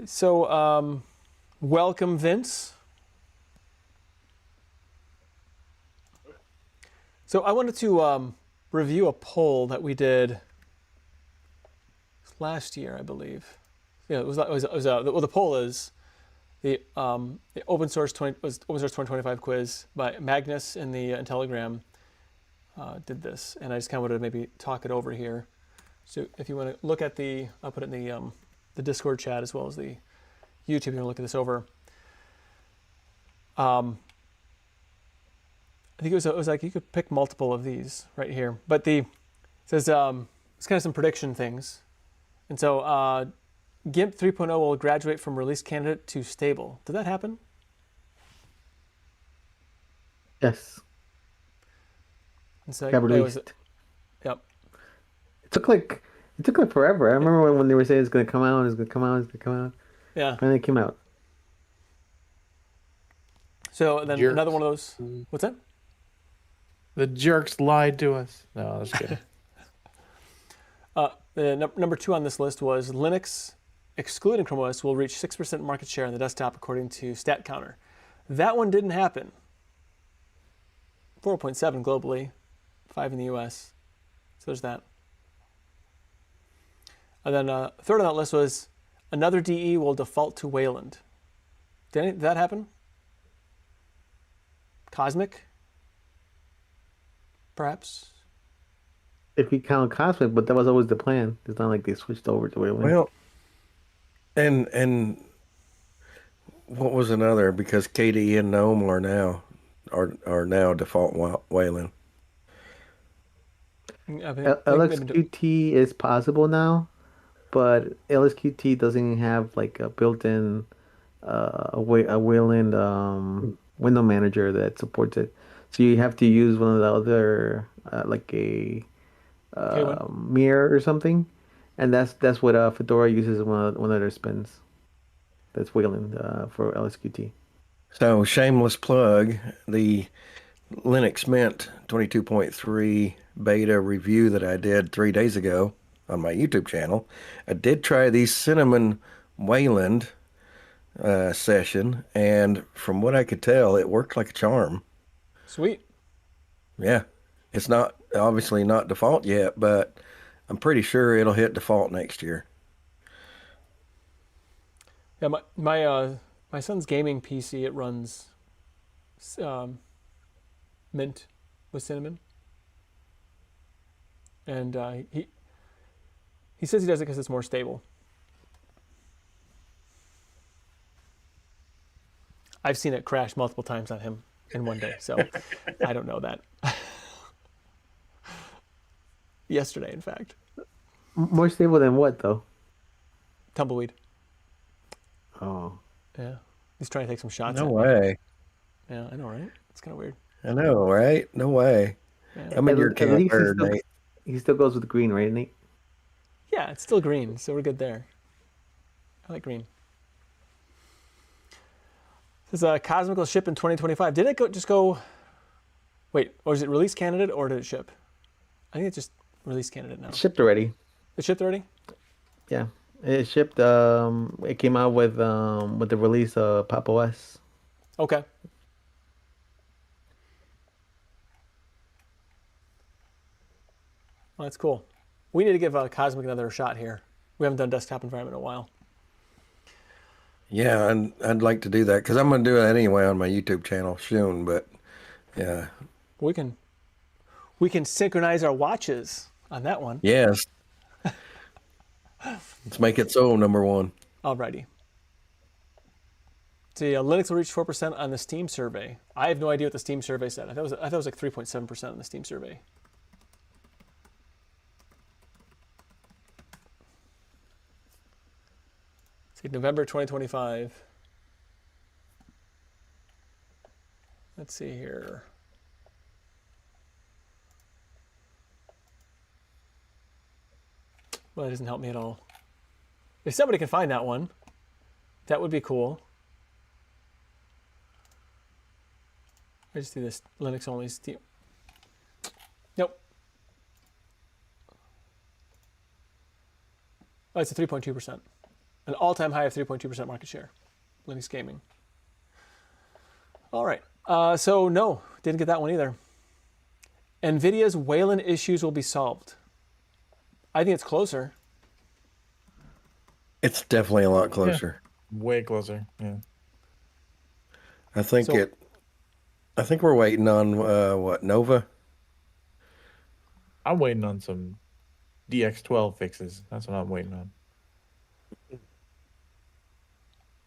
So, welcome, Vince. So I wanted to review a poll that we did last year, I believe. Yeah, the poll is the open source 2025 quiz by Magnus in the Telegram did this, and I just kind of wanted to maybe talk it over here. So if you want to look at I'll put it in the Discord chat as well as the YouTube. You want to look at this over. I think it was like you could pick multiple of these right here, but it says it's kind of some prediction things, and so GIMP 3.0 will graduate from release candidate to stable. Did that happen? Yes. And so Got released. Yep. It took like forever. I remember when they were saying it's gonna come out, it's gonna come out, it's gonna come out. Yeah. Finally it came out. So then Jerks. another one of those. What's that? The jerks lied to us. No, that's good. Number 2 on this list was Linux, excluding Chrome OS, will reach 6% market share on the desktop according to StatCounter. That one didn't happen. 4.7 globally, 5 in the US. So there's that. And then third on that list was another DE will default to Wayland. Did that happen? Cosmic? Perhaps? If you count Cosmic, but that was always the plan. It's not like they switched over to Wayland. Well, and what was another? Because KDE and GNOME are now default Wayland. LXQT is possible now, but LXQT doesn't have like a built-in a Wayland window manager that supports it. So you have to use one of the other like a mirror or something, And that's what Fedora uses in one of their spins. That's Wayland for LSQT. So shameless plug, the Linux Mint 22.3 beta review that I did 3 days ago on my YouTube channel. I did try the Cinnamon Wayland session, and from what I could tell, it worked like a charm. Sweet. Yeah, it's not obviously not default yet, but I'm pretty sure it'll hit default next year. Yeah, my son's gaming PC, it runs Mint with Cinnamon, and he says he does it because it's more stable. I've seen it crash multiple times on him in one day, so I don't know that. Yesterday, in fact. More stable than what, though? Tumbleweed. Oh. Yeah. He's trying to take some shots No at me. way. Yeah, I know, right? It's kind of weird. I know, right? No way. Yeah. I'm in your At least camper, Nate. he still goes with green, right, Nate? Yeah, it's still green, so we're good there. I like green. This is Cosmic will ship in 2025. Did it just go... Wait, or is it release candidate or did it ship? I think it's just release candidate now. It shipped already. It shipped already? Yeah. It shipped, it came out with the release of Pop OS. Okay. Well, that's cool. We need to give Cosmic another shot here. We haven't done desktop environment in a while. Yeah, and I'd like to do that because I'm going to do it anyway on my YouTube channel soon. But yeah, We can synchronize our watches on that one. yes. Let's make it so, number one. Alrighty. See, Linux will reach 4% on the Steam survey. I have no idea what the Steam survey said. I thought it was like 3.7% on the Steam survey. See, November 2025. Let's see here. Well, that doesn't help me at all. If somebody can find that one, that would be cool. I just do this Linux only Steam. Nope. Oh, it's a 3.2%. An all-time high of 3.2% market share. Linux gaming. All right. So no, didn't get that one either. NVIDIA's Wayland issues will be solved. I think it's closer. It's definitely a lot closer. Yeah, way closer. Yeah. I think we're waiting on what, Nova? I'm waiting on some DX12 fixes. That's what I'm waiting on.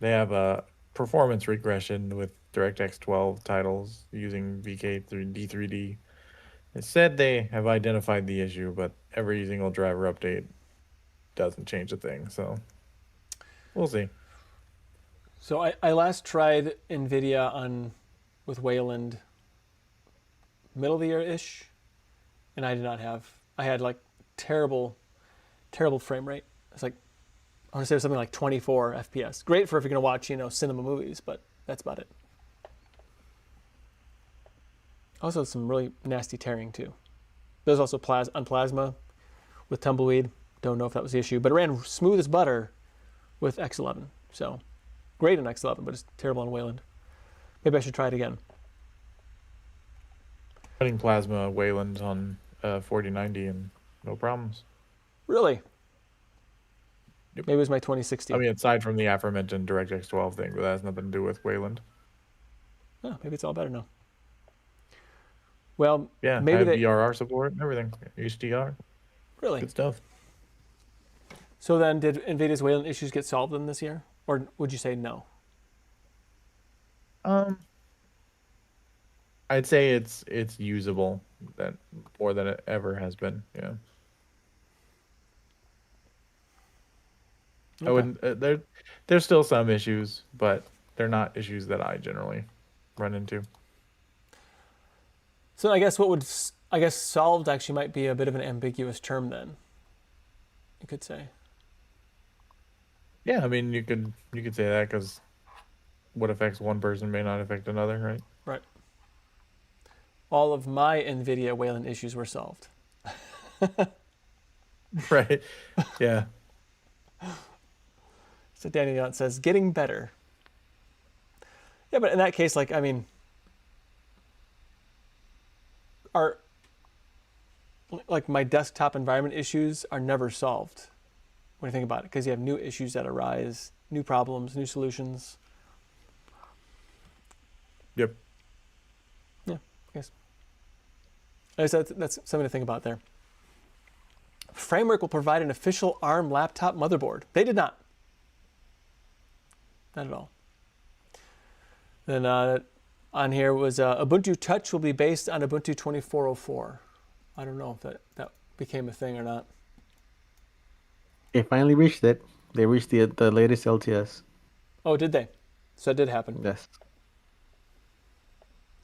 They have a performance regression with DirectX 12 titles using VK3D3D. It said they have identified the issue, but every single driver update doesn't change a thing. So we'll see. So I last tried NVIDIA with Wayland middle of the year-ish, and I had like terrible frame rate. It's like, I want to say it was something like 24 FPS. Great for if you're going to watch, cinema movies, but that's about it. Also some really nasty tearing too. There's also on Plasma with Tumbleweed. Don't know if that was the issue, but it ran smooth as butter with X11. So great on X11, but it's terrible on Wayland. Maybe I should try it again. Running Plasma Wayland on 4090 and no problems. Really? Yep. Maybe it was my 2060. I mean, aside from the aforementioned DirectX 12 thing, but that has nothing to do with Wayland. Oh, maybe it's all better now. Well, Yeah, maybe I have VRR support and everything. HDR. Really? Good stuff. So then, did NVIDIA's Wayland issues get solved then this year, or would you say no? I'd say it's usable more than it ever has been. Yeah. Okay. I wouldn't. There's still some issues, but they're not issues that I generally run into. So I guess solved actually might be a bit of an ambiguous term then. you could say. Yeah, I mean, you could say that because what affects one person may not affect another, right? Right. All of my NVIDIA Wayland issues were solved. Right. Yeah. So Danny Yant says, getting better. Yeah, but in that case, like, I mean, like my desktop environment issues are never solved when you think about it, because you have new issues that arise, new problems, new solutions. Yep. Yeah, I guess. That's something to think about there. Framework will provide an official ARM laptop motherboard. They did not. Not at all. Then on here was Ubuntu Touch will be based on Ubuntu 24.04. I don't know if that became a thing or not. They finally reached it. They reached the latest LTS. Oh, did they? So it did happen. Yes.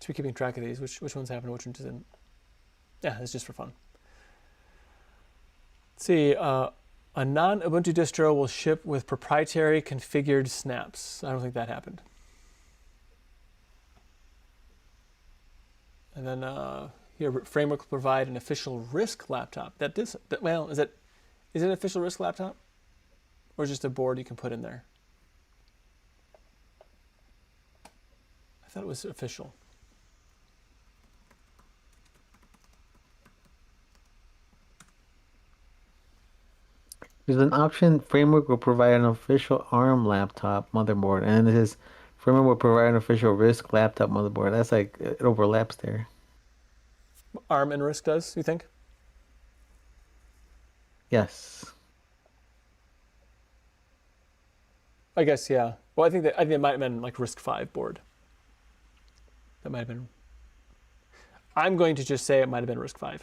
To be keeping track of these, which ones happened, which ones didn't. Yeah, it's just for fun. Let's see, a non-Ubuntu distro will ship with proprietary configured snaps. I don't think that happened. And then here, framework will provide an official RISC laptop. Well, is it an official RISC laptop? Or just a board you can put in there? I thought it was official. There's an option, framework will provide an official ARM laptop motherboard, and it says framework will provide an official RISC laptop motherboard. That's like, it overlaps there. ARM and RISC does, you think? Yes. I guess, yeah. Well, I think it might have been like RISC-V board. That might have been. I'm going to just say it might have been RISC-V.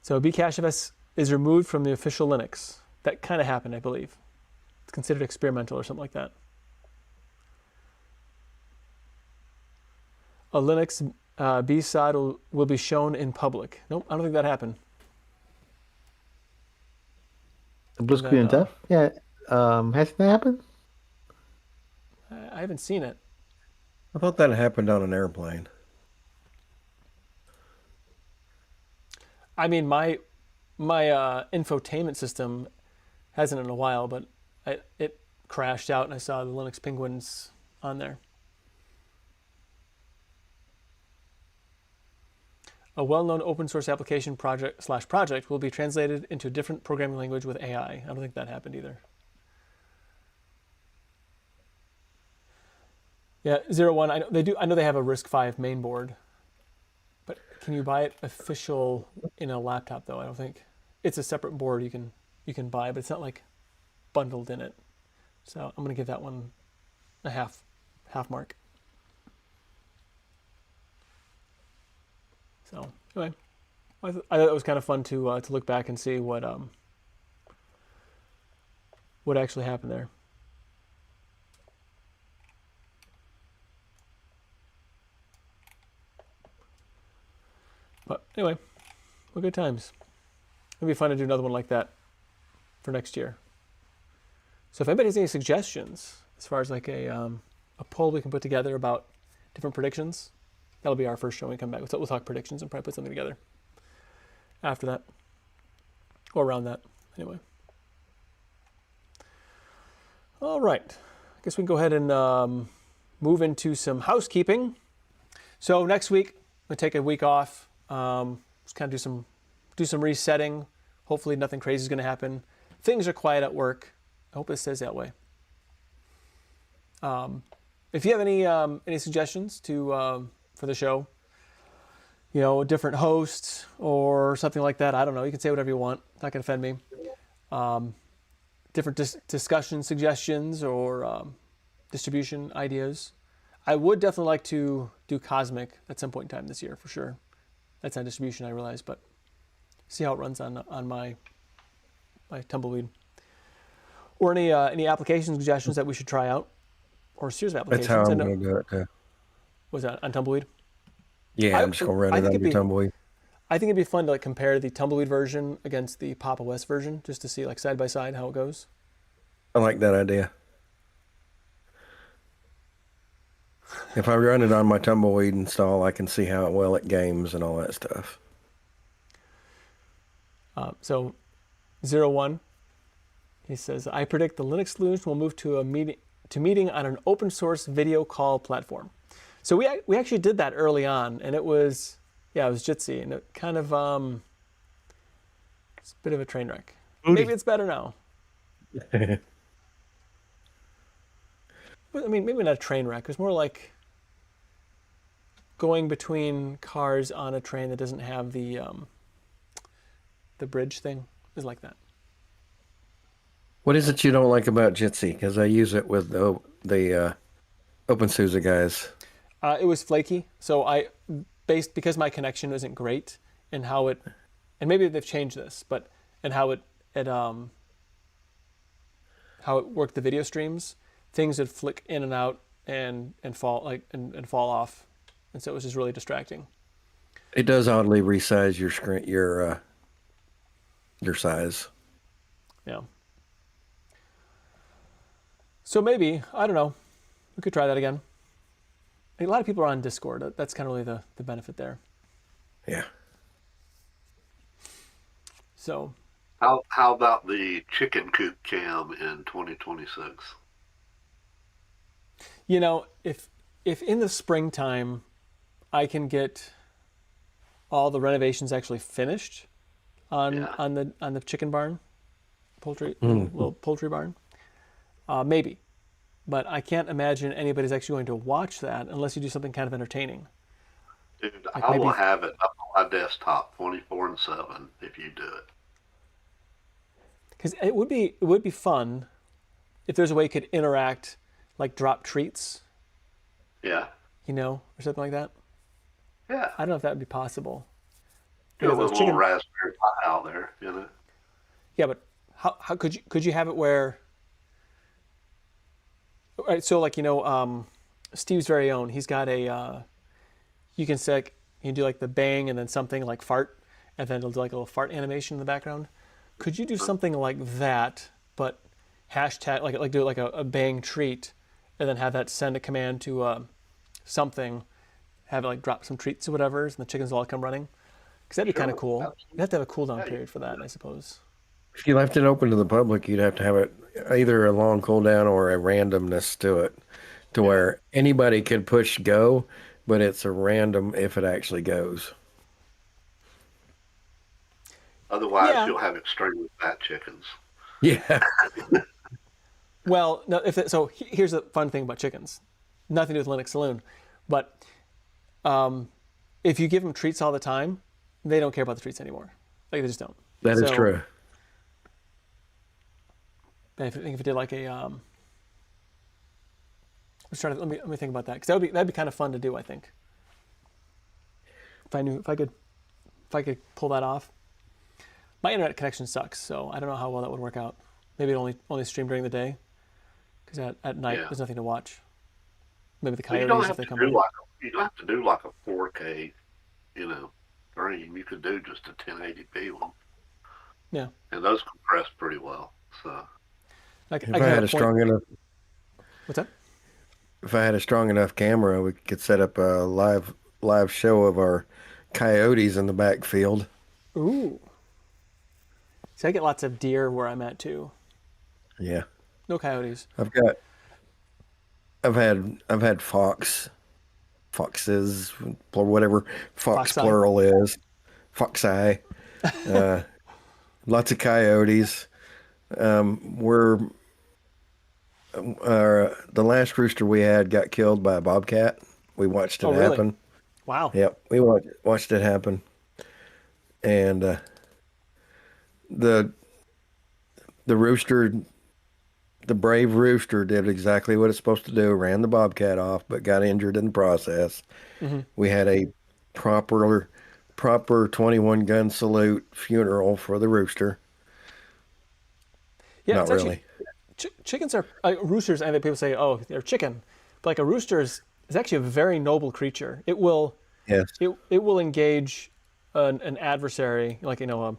So bcachefs is removed from the official Linux. That kind of happened, I believe. It's considered experimental or something like that. A Linux BSOD will be shown in public. Nope, I don't think that happened. The blue screen and stuff? Yeah. Hasn't that happened? I haven't seen it. I thought that happened on an airplane. I mean, my infotainment system hasn't in a while, but it crashed out and I saw the Linux penguins on there. A well-known open source application project will be translated into a different programming language with AI. I don't think that happened either. Yeah, 01. I know they have a RISC-V main board, but can you buy it official in a laptop though? I don't think it's a separate board you can buy, but it's not like bundled in it. So I'm gonna give that one a half mark. So anyway, I thought it was kind of fun to look back and see what actually happened there. But anyway, well, good times. It'll be fun to do another one like that for next year. So if anybody has any suggestions as far as like a poll we can put together about different predictions, that'll be our first show when we come back. We'll talk predictions and probably put something together after that or around that. Anyway. All right. I guess we can go ahead and move into some housekeeping. So next week, we'll take a week off. Just kind of do some resetting. Hopefully nothing crazy is going to happen. Things are quiet at work. I hope it stays that way. If you have any suggestions for the show, different hosts or something like that, I don't know. You can say whatever you want. It's not going to offend me. Different discussion suggestions or distribution ideas. I would definitely like to do Cosmic at some point in time this year for sure. That's not distribution, I realize, but see how it runs on my Tumbleweed. Or any application suggestions that we should try out, or a series of applications. That's how I'm going to do it too. Was that on Tumbleweed? Yeah, I'm just going to run it on your Tumbleweed. I think it'd be fun to like compare the Tumbleweed version against the Pop! OS version, just to see like side by side how it goes. I like that idea. If I run it on my Tumbleweed install, I can see how well it games and all that stuff. So 01, he says, I predict the Linux Saloon will move to meeting on an open source video call platform. So we actually did that early on, and it was Jitsi, and it kind of it's a bit of a train wreck. Maybe it's better now. But, I mean, maybe not a train wreck. It was more like going between cars on a train that doesn't have the bridge thing. Is like that. What is it you don't like about Jitsi? Because I use it with the OpenSUSE guys. It was flaky. So because my connection isn't great, and how it, and maybe they've changed this, but and how it worked the video streams, things would flick in and out and fall and fall off, and so it was just really distracting. It does oddly resize your screen, your size. Yeah. So maybe, I don't know, we could try that again. A lot of people are on Discord. That's kind of really the benefit there. Yeah. So. How about the chicken coop cam in 2026? You know, if in the springtime I can get all the renovations actually finished on the chicken barn, little poultry barn, maybe. But I can't imagine anybody's actually going to watch that unless you do something kind of entertaining. Dude, like I will have it up on my desktop 24/7 if you do it. Because it would be fun if there's a way you could interact, like drop treats. Yeah. You know, or something like that. Yeah. I don't know if that would be possible. Get a little Raspberry Pi out there, you know. Yeah, but how could you have it where? Right, so like Steve's very own. He's got a. You can do like the bang and then something like fart, and then it'll do like a little fart animation in the background. Could you do something like that, but hashtag like do it like a bang treat, and then have that send a command to something, have it like drop some treats or whatever, and the chickens all come running. Because that'd be kind of cool. You'd have to have a cooldown period for that, I suppose. If you left it open to the public, you'd have to have it either a long cooldown or a randomness to it, to where anybody could push go, but it's a random if it actually goes. Otherwise, you'll have extremely fat chickens. Yeah. Well, no. Here's the fun thing about chickens. Nothing to do with Linux Saloon, but if you give them treats all the time, they don't care about the treats anymore. Like they just don't. That is true. If it did like a, let me think about that, because that'd be kind of fun to do. I think if I could pull that off. My internet connection sucks, so I don't know how well that would work out. Maybe it only stream during the day, because at night there's nothing to watch. Maybe the coyotes if they come in. You don't have to do like a 4K, stream. You could do just a 1080p one. Yeah. And those compress pretty well. So. If I had a strong enough. What's that? If I had a strong enough camera, we could set up a live show of our coyotes in the backfield. Ooh. See, I get lots of deer where I'm at too. Yeah. No coyotes. I've had foxes, or whatever fox plural is, foxeye. Lots of coyotes. The last rooster we had got killed by a bobcat. We watched it happen. Really? Wow. Yep, we watched it happen. And the rooster, the brave rooster, did exactly what it's supposed to do, ran the bobcat off, but got injured in the process. Mm-hmm. We had a proper 21 gun salute funeral for the rooster. Yeah, not really. Chickens are roosters, and people say, "Oh, they're chicken," but like a rooster is actually a very noble creature. It will, it will engage an adversary, like a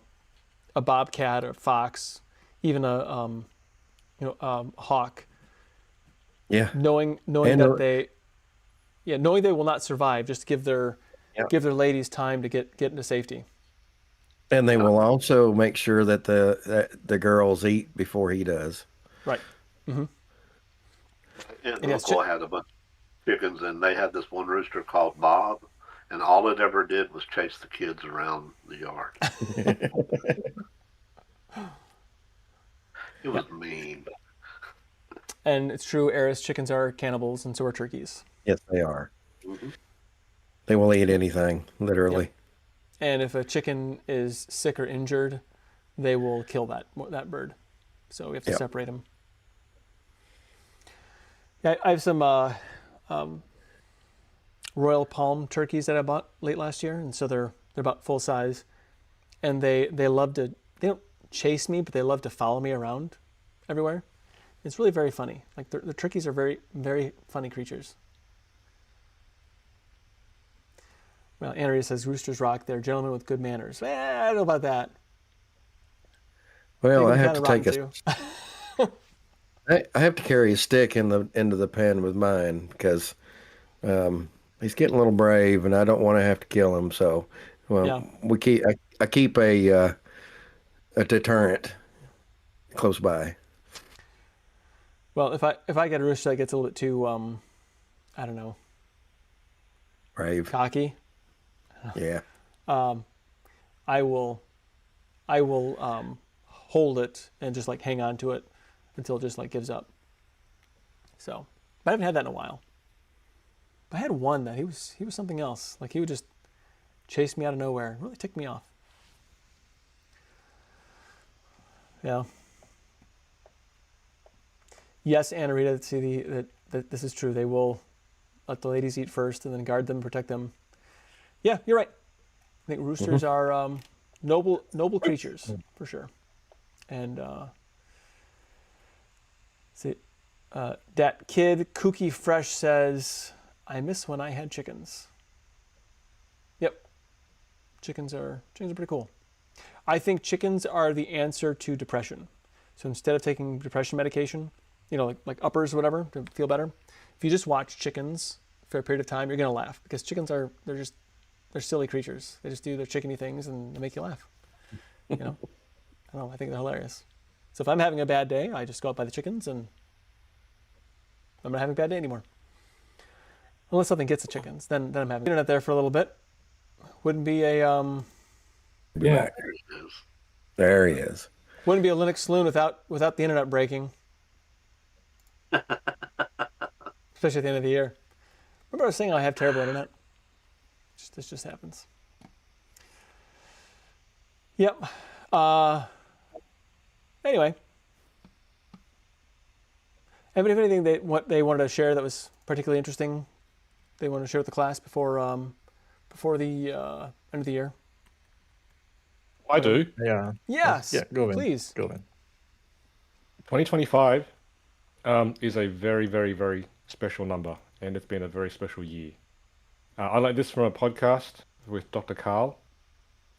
bobcat or fox, even a hawk. Yeah. Knowing that knowing they will not survive, just give their ladies time to get into safety. And they will also make sure that the girls eat before he does. Right. Mm-hmm. And Uncle had a bunch of chickens, and they had this one rooster called Bob, and all it ever did was chase the kids around the yard. It was mean. And it's true, Eris chickens are cannibals, and so are turkeys. Yes, they are. Mm-hmm. They will eat anything, literally. Yep. And if a chicken is sick or injured, they will kill that bird. So we have to separate them. Yeah, I have some Royal Palm turkeys that I bought late last year, and so they're about full size, and they love to. They don't chase me, but they love to follow me around everywhere. It's really very funny. Like the turkeys are very, very funny creatures. Well, Andrea says roosters rock. They're gentlemen with good manners. I don't know about that. Well, I have to take I have to carry a stick into the pen with mine because he's getting a little brave, and I don't want to have to kill him. So, I keep a deterrent close by. Well, if I get a rooster that gets a little bit too, I don't know, brave, cocky. Yeah. I will hold it and just like hang on to it until it just like gives up. So, but I haven't had that in a while. I had one that he was something else. Like he would just chase me out of nowhere. It really ticked me off. Yeah. Yes, Anna Rita, see that this is true. They will let the ladies eat first and then guard them, protect them. Yeah, you're right. I think roosters are noble creatures for sure. And that kid Kooky Fresh says, "I miss when I had chickens." Yep, chickens are pretty cool. I think chickens are the answer to depression. So instead of taking depression medication, like uppers or whatever to feel better, if you just watch chickens for a period of time, you're gonna laugh because chickens they're silly creatures. They just do their chickeny things and they make you laugh. I don't know. I think they're hilarious. So if I'm having a bad day, I just go out by the chickens and I'm not having a bad day anymore. Unless something gets the chickens, then I'm having internet there for a little bit. Wouldn't be a Yeah. There he is. Wouldn't be a Linux Saloon without the internet breaking. Especially at the end of the year. Remember I was saying I have terrible internet? This just happens. Yep. Anyway. Anybody have anything they wanted to share that was particularly interesting? They wanted to share with the class before the end of the year? I do. Yeah. Yes. Yeah, go in. Please. Go in. 2025 is a very, very, very special number, and it's been a very special year. I learned this from a podcast with Dr. Carl,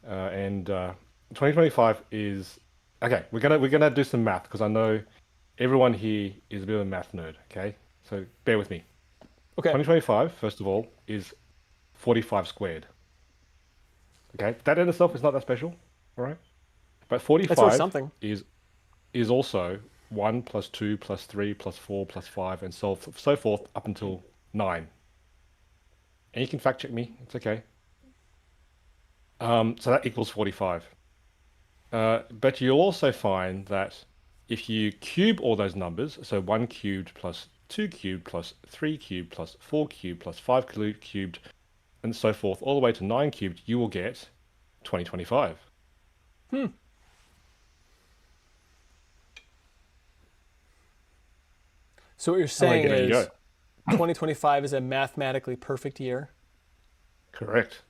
and 2025 is okay. We're gonna do some math because I know everyone here is a bit of a math nerd. Okay, so bear with me. Okay. 2025, first of all, is 45 squared. Okay, that in itself is not that special, all right? But 45 is also 1 plus 2 plus 3 plus 4 plus 5 and so forth up until 9. And you can fact check me, it's okay. So that equals 45. But you'll also find that if you cube all those numbers, so 1 cubed plus 2 cubed plus 3 cubed plus 4 cubed plus 5 cubed and so forth all the way to 9 cubed, you will get 2025. So what you're saying is 2025 is a mathematically perfect year? Correct.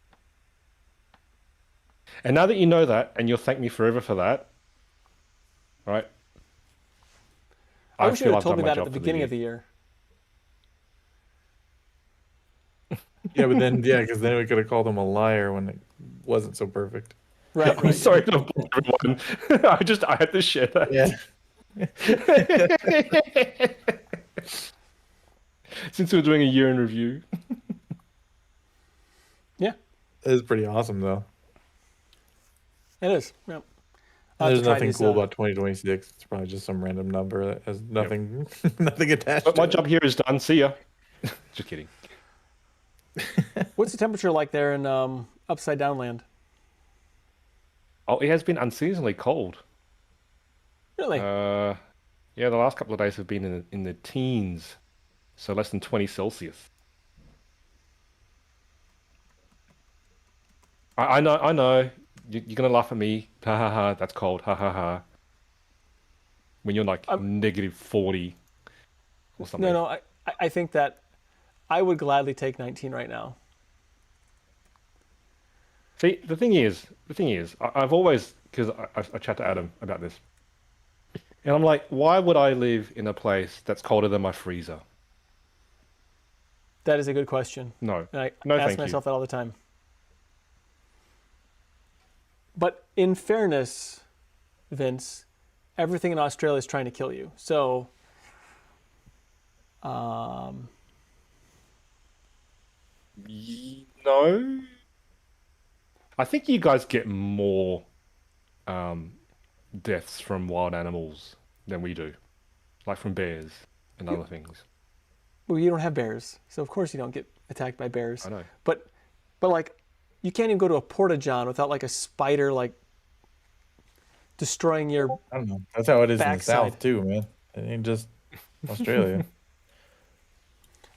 And now that you know that, and you'll thank me forever for that, right? I wish you would have told me that at the beginning of the year. Yeah, but then because then we could have called him a liar when it wasn't so perfect. Right. I'm sorry to bore everyone. I had to share that. Yeah. Since we're doing a year in review. Yeah, It is pretty awesome though. it is. Yep. There's nothing cool about 2026. It's probably just some random number that has nothing nothing attached But to my it. job here is done. See ya. Just kidding. What's the temperature like there in Upside Down Land? Oh, it has been unseasonably cold. Really? Yeah, the last couple of days have been in the teens, so less than 20 Celsius. I know. You're gonna laugh at me. Ha ha ha. That's cold. Ha ha ha. When you're like negative 40 or something. No. I think that I would gladly take 19 right now. See, the thing is, I've always, because I chat to Adam about this, and I'm like, why would I live in a place that's colder than my freezer? That is a good question. No, And I no, ask thank myself you. that all the time. But in fairness, Vince, everything in Australia is trying to kill you. So, No, I think you guys get more deaths from wild animals than we do, like from bears and other things. well, you don't have bears, so of course you don't get attacked by bears. I know. But like, you can't even go to a porta-john without like a spider like destroying your. I don't know. That's how it is in the Backside. South too, man. It ain't just Australia.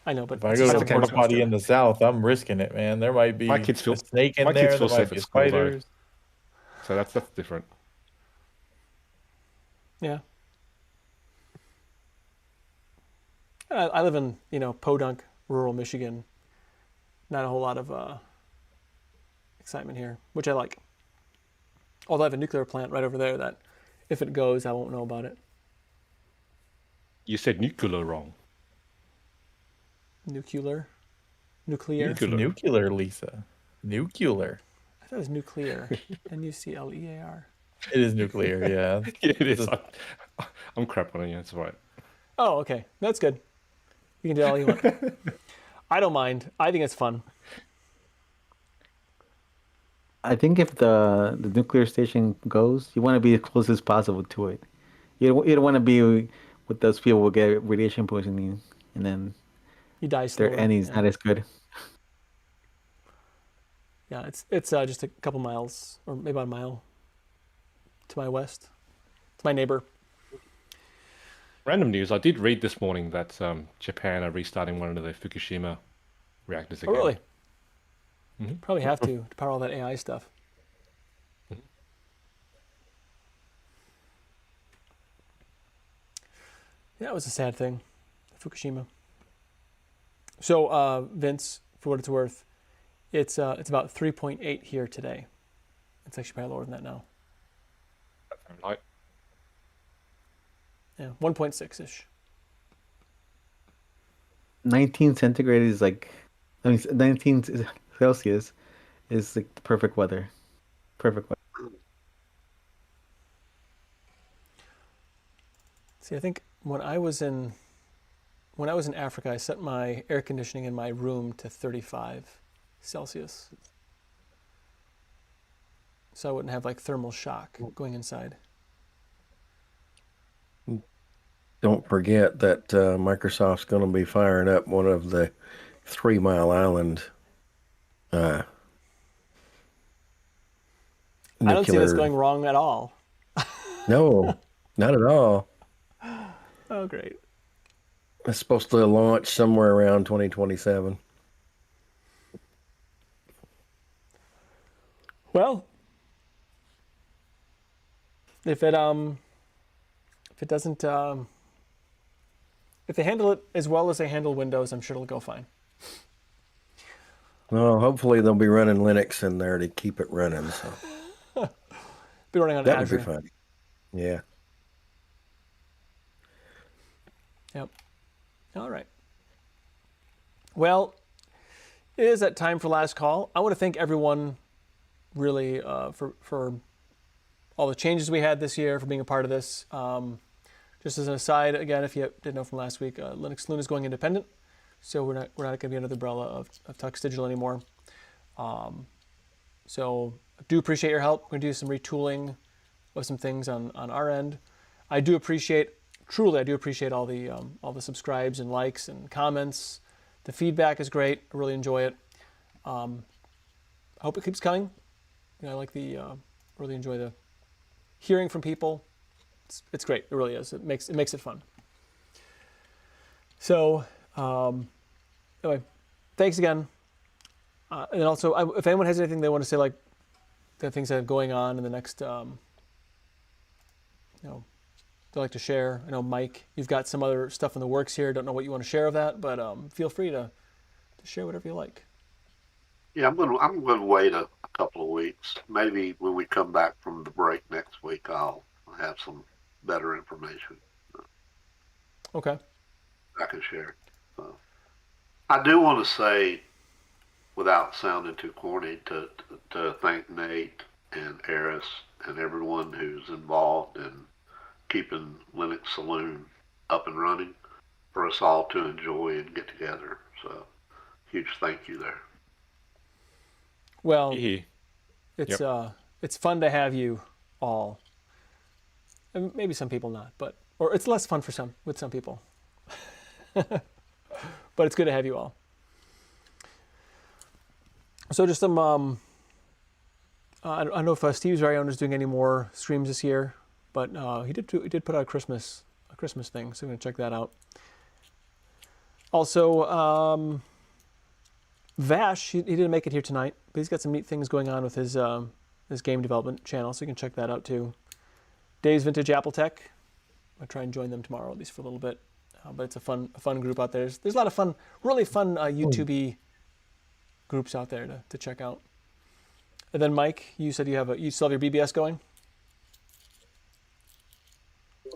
I know, but If I it's go just to a something porta from potty Australia. in the South, I'm risking it, man. There might be My kids feel- a snake in my there. kids There feel might safe be at school, though. spiders. So that's different. Yeah. I live in, podunk, rural Michigan. Not a whole lot of excitement here, which I like. Although I have a nuclear plant right over there that if it goes, I won't know about it. You said nuclear wrong. Nuclear? It's nuclear, Lisa. Nuclear. I thought it was nuclear. Nuclear. It is nuclear, yeah. Yeah, it is. I'm crap on it. Yeah, it's all right. Oh, okay. That's good. You can do all you want. I don't mind. I think it's fun. I think if the nuclear station goes, you want to be as close as possible to it. You don't want to be with those people who get radiation poisoning, and then You die their slower. ending's Yeah. not as good. Yeah, it's just a couple miles, or maybe about a mile to my west. It's my neighbor. Random news. I did read this morning that Japan are restarting one of their Fukushima reactors Oh, again. really? Mhm. Probably have to power all that AI stuff. Yeah, it was a sad thing, Fukushima. So, Vince, for what it's worth, it's about 3.8 here today. It's actually probably lower than that now. Like, Yeah, 1.6-ish. 19 centigrade is 19 Celsius is like the perfect weather. Perfect weather. See, I think when I was in Africa, I set my air conditioning in my room to 35 Celsius. So I wouldn't have like thermal shock going inside. Don't forget that Microsoft's going to be firing up one of the 3 Mile Island I don't see this nuclear. going wrong at all. No, not at all. Oh, great. It's supposed to launch somewhere around 2027. Well, if it doesn't if they handle it as well as they handle Windows, I'm sure it'll go fine. Well, hopefully they'll be running Linux in there to keep it running. So Be running on that Azure. would be fun. Yeah. Yep. All right. Well, It is that time for last call. I want to thank everyone really for all the changes we had this year, for being a part of this. Just as an aside, again, if you didn't know from last week, Linux Saloon is going independent, so we're not going to be under the umbrella of Tux Digital anymore. So I do appreciate your help. We're going to do some retooling of some things on our end. I do appreciate all the subscribes and likes and comments. The feedback is great. I really enjoy it. I hope it keeps coming. I like really enjoy the hearing from people. It's great. It really is. It makes it fun. So anyway, thanks again. And then also, if anyone has anything they want to say, like the things that are going on in the next, they'd like to share. I know, Mike, you've got some other stuff in the works here. Don't know what you want to share of that, but feel free to share whatever you like. Yeah, I'm gonna wait a couple of weeks. Maybe when we come back from the break next week, I'll have some better information. Okay. I can share. So, I do want to say, without sounding too corny, to thank Nate and Eris and everyone who's involved in keeping Linux Saloon up and running for us all to enjoy and get together. So, huge thank you there. Well, it's fun to have you all. And maybe some people not, or it's less fun with some people. But it's good to have you all. So just some, I don't know if Steve's very own is doing any more streams this year, but he did put out a Christmas thing, so I'm gonna check that out. Also, Vash, he didn't make it here tonight, but he's got some neat things going on with his game development channel, so you can check that out too. Dave's Vintage Apple Tech. I'll try and join them tomorrow, at least for a little bit. But it's a fun group out there. There's a lot of fun, really fun YouTube-y groups out there to check out. And then Mike, you said you still have your BBS going?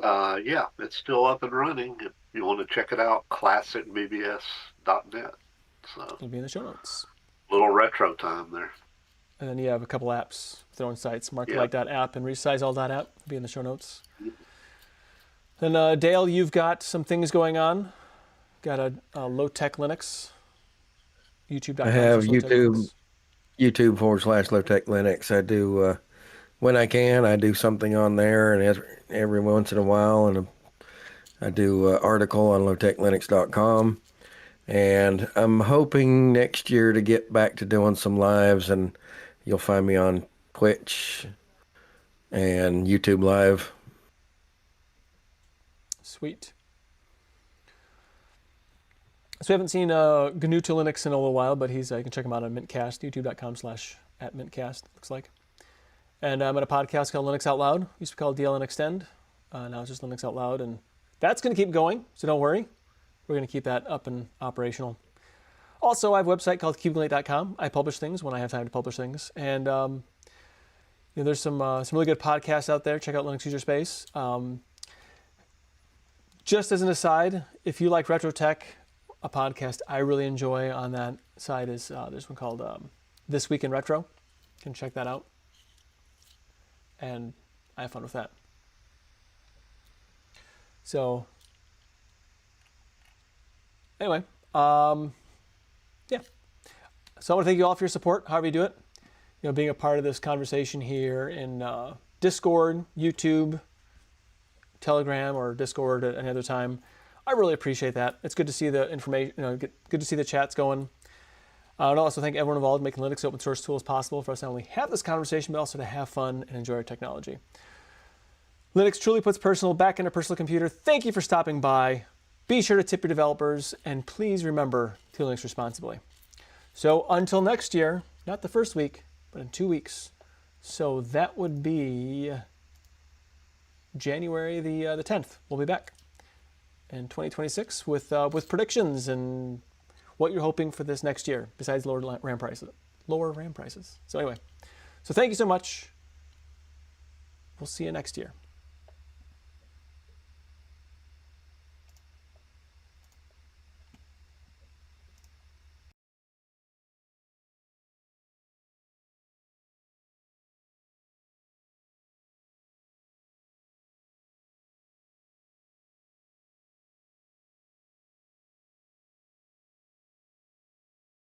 Yeah, it's still up and running. If you want to check it out, classicbbs.net. So It'll be in the show notes. Little retro time there. And then you have a couple apps with their own sites, marketlike.app and resizeall.app. Will be in the show notes. And Dale, you've got some things going on. Got a low-tech Linux. YouTube.com. I have YouTube.com/low-tech Linux. I do, when I can, I do something on there, and every once in a while, and I do an article on lowtechlinux.com. And I'm hoping next year to get back to doing some lives, and you'll find me on Twitch and YouTube Live. Sweet. So we haven't seen GNU to Linux in a little while, but you can check him out on Mintcast, youtube.com/@Mintcast, looks like. And I'm at a podcast called Linux Out Loud. Used to be called DLN Extend. Now it's just Linux Out Loud, and that's going to keep going, so don't worry. We're going to keep that up and operational. Also, I have a website called cubelink.com. I publish things when I have time to publish things. And there's some really good podcasts out there. Check out Linux User Space. Just as an aside, if you like retro tech, a podcast I really enjoy on that side is there's one called This Week in Retro. You can check that out. And I have fun with that. So anyway, yeah. So I want to thank you all for your support, however you do it. Being a part of this conversation here in Discord, YouTube, Telegram, or Discord at any other time. I really appreciate that. It's good to see the information, good to see the chats going. I would also thank everyone involved in making Linux open source tools possible for us to not only have this conversation, but also to have fun and enjoy our technology. Linux truly puts personal back in a personal computer. Thank you for stopping by. Be sure to tip your developers, and please remember to Linux responsibly. So until next year, not the first week, but in 2 weeks. So that would be January the 10th. We'll be back in 2026 with predictions and what you're hoping for this next year, besides lower RAM prices. So anyway, so thank you so much. We'll see you next year.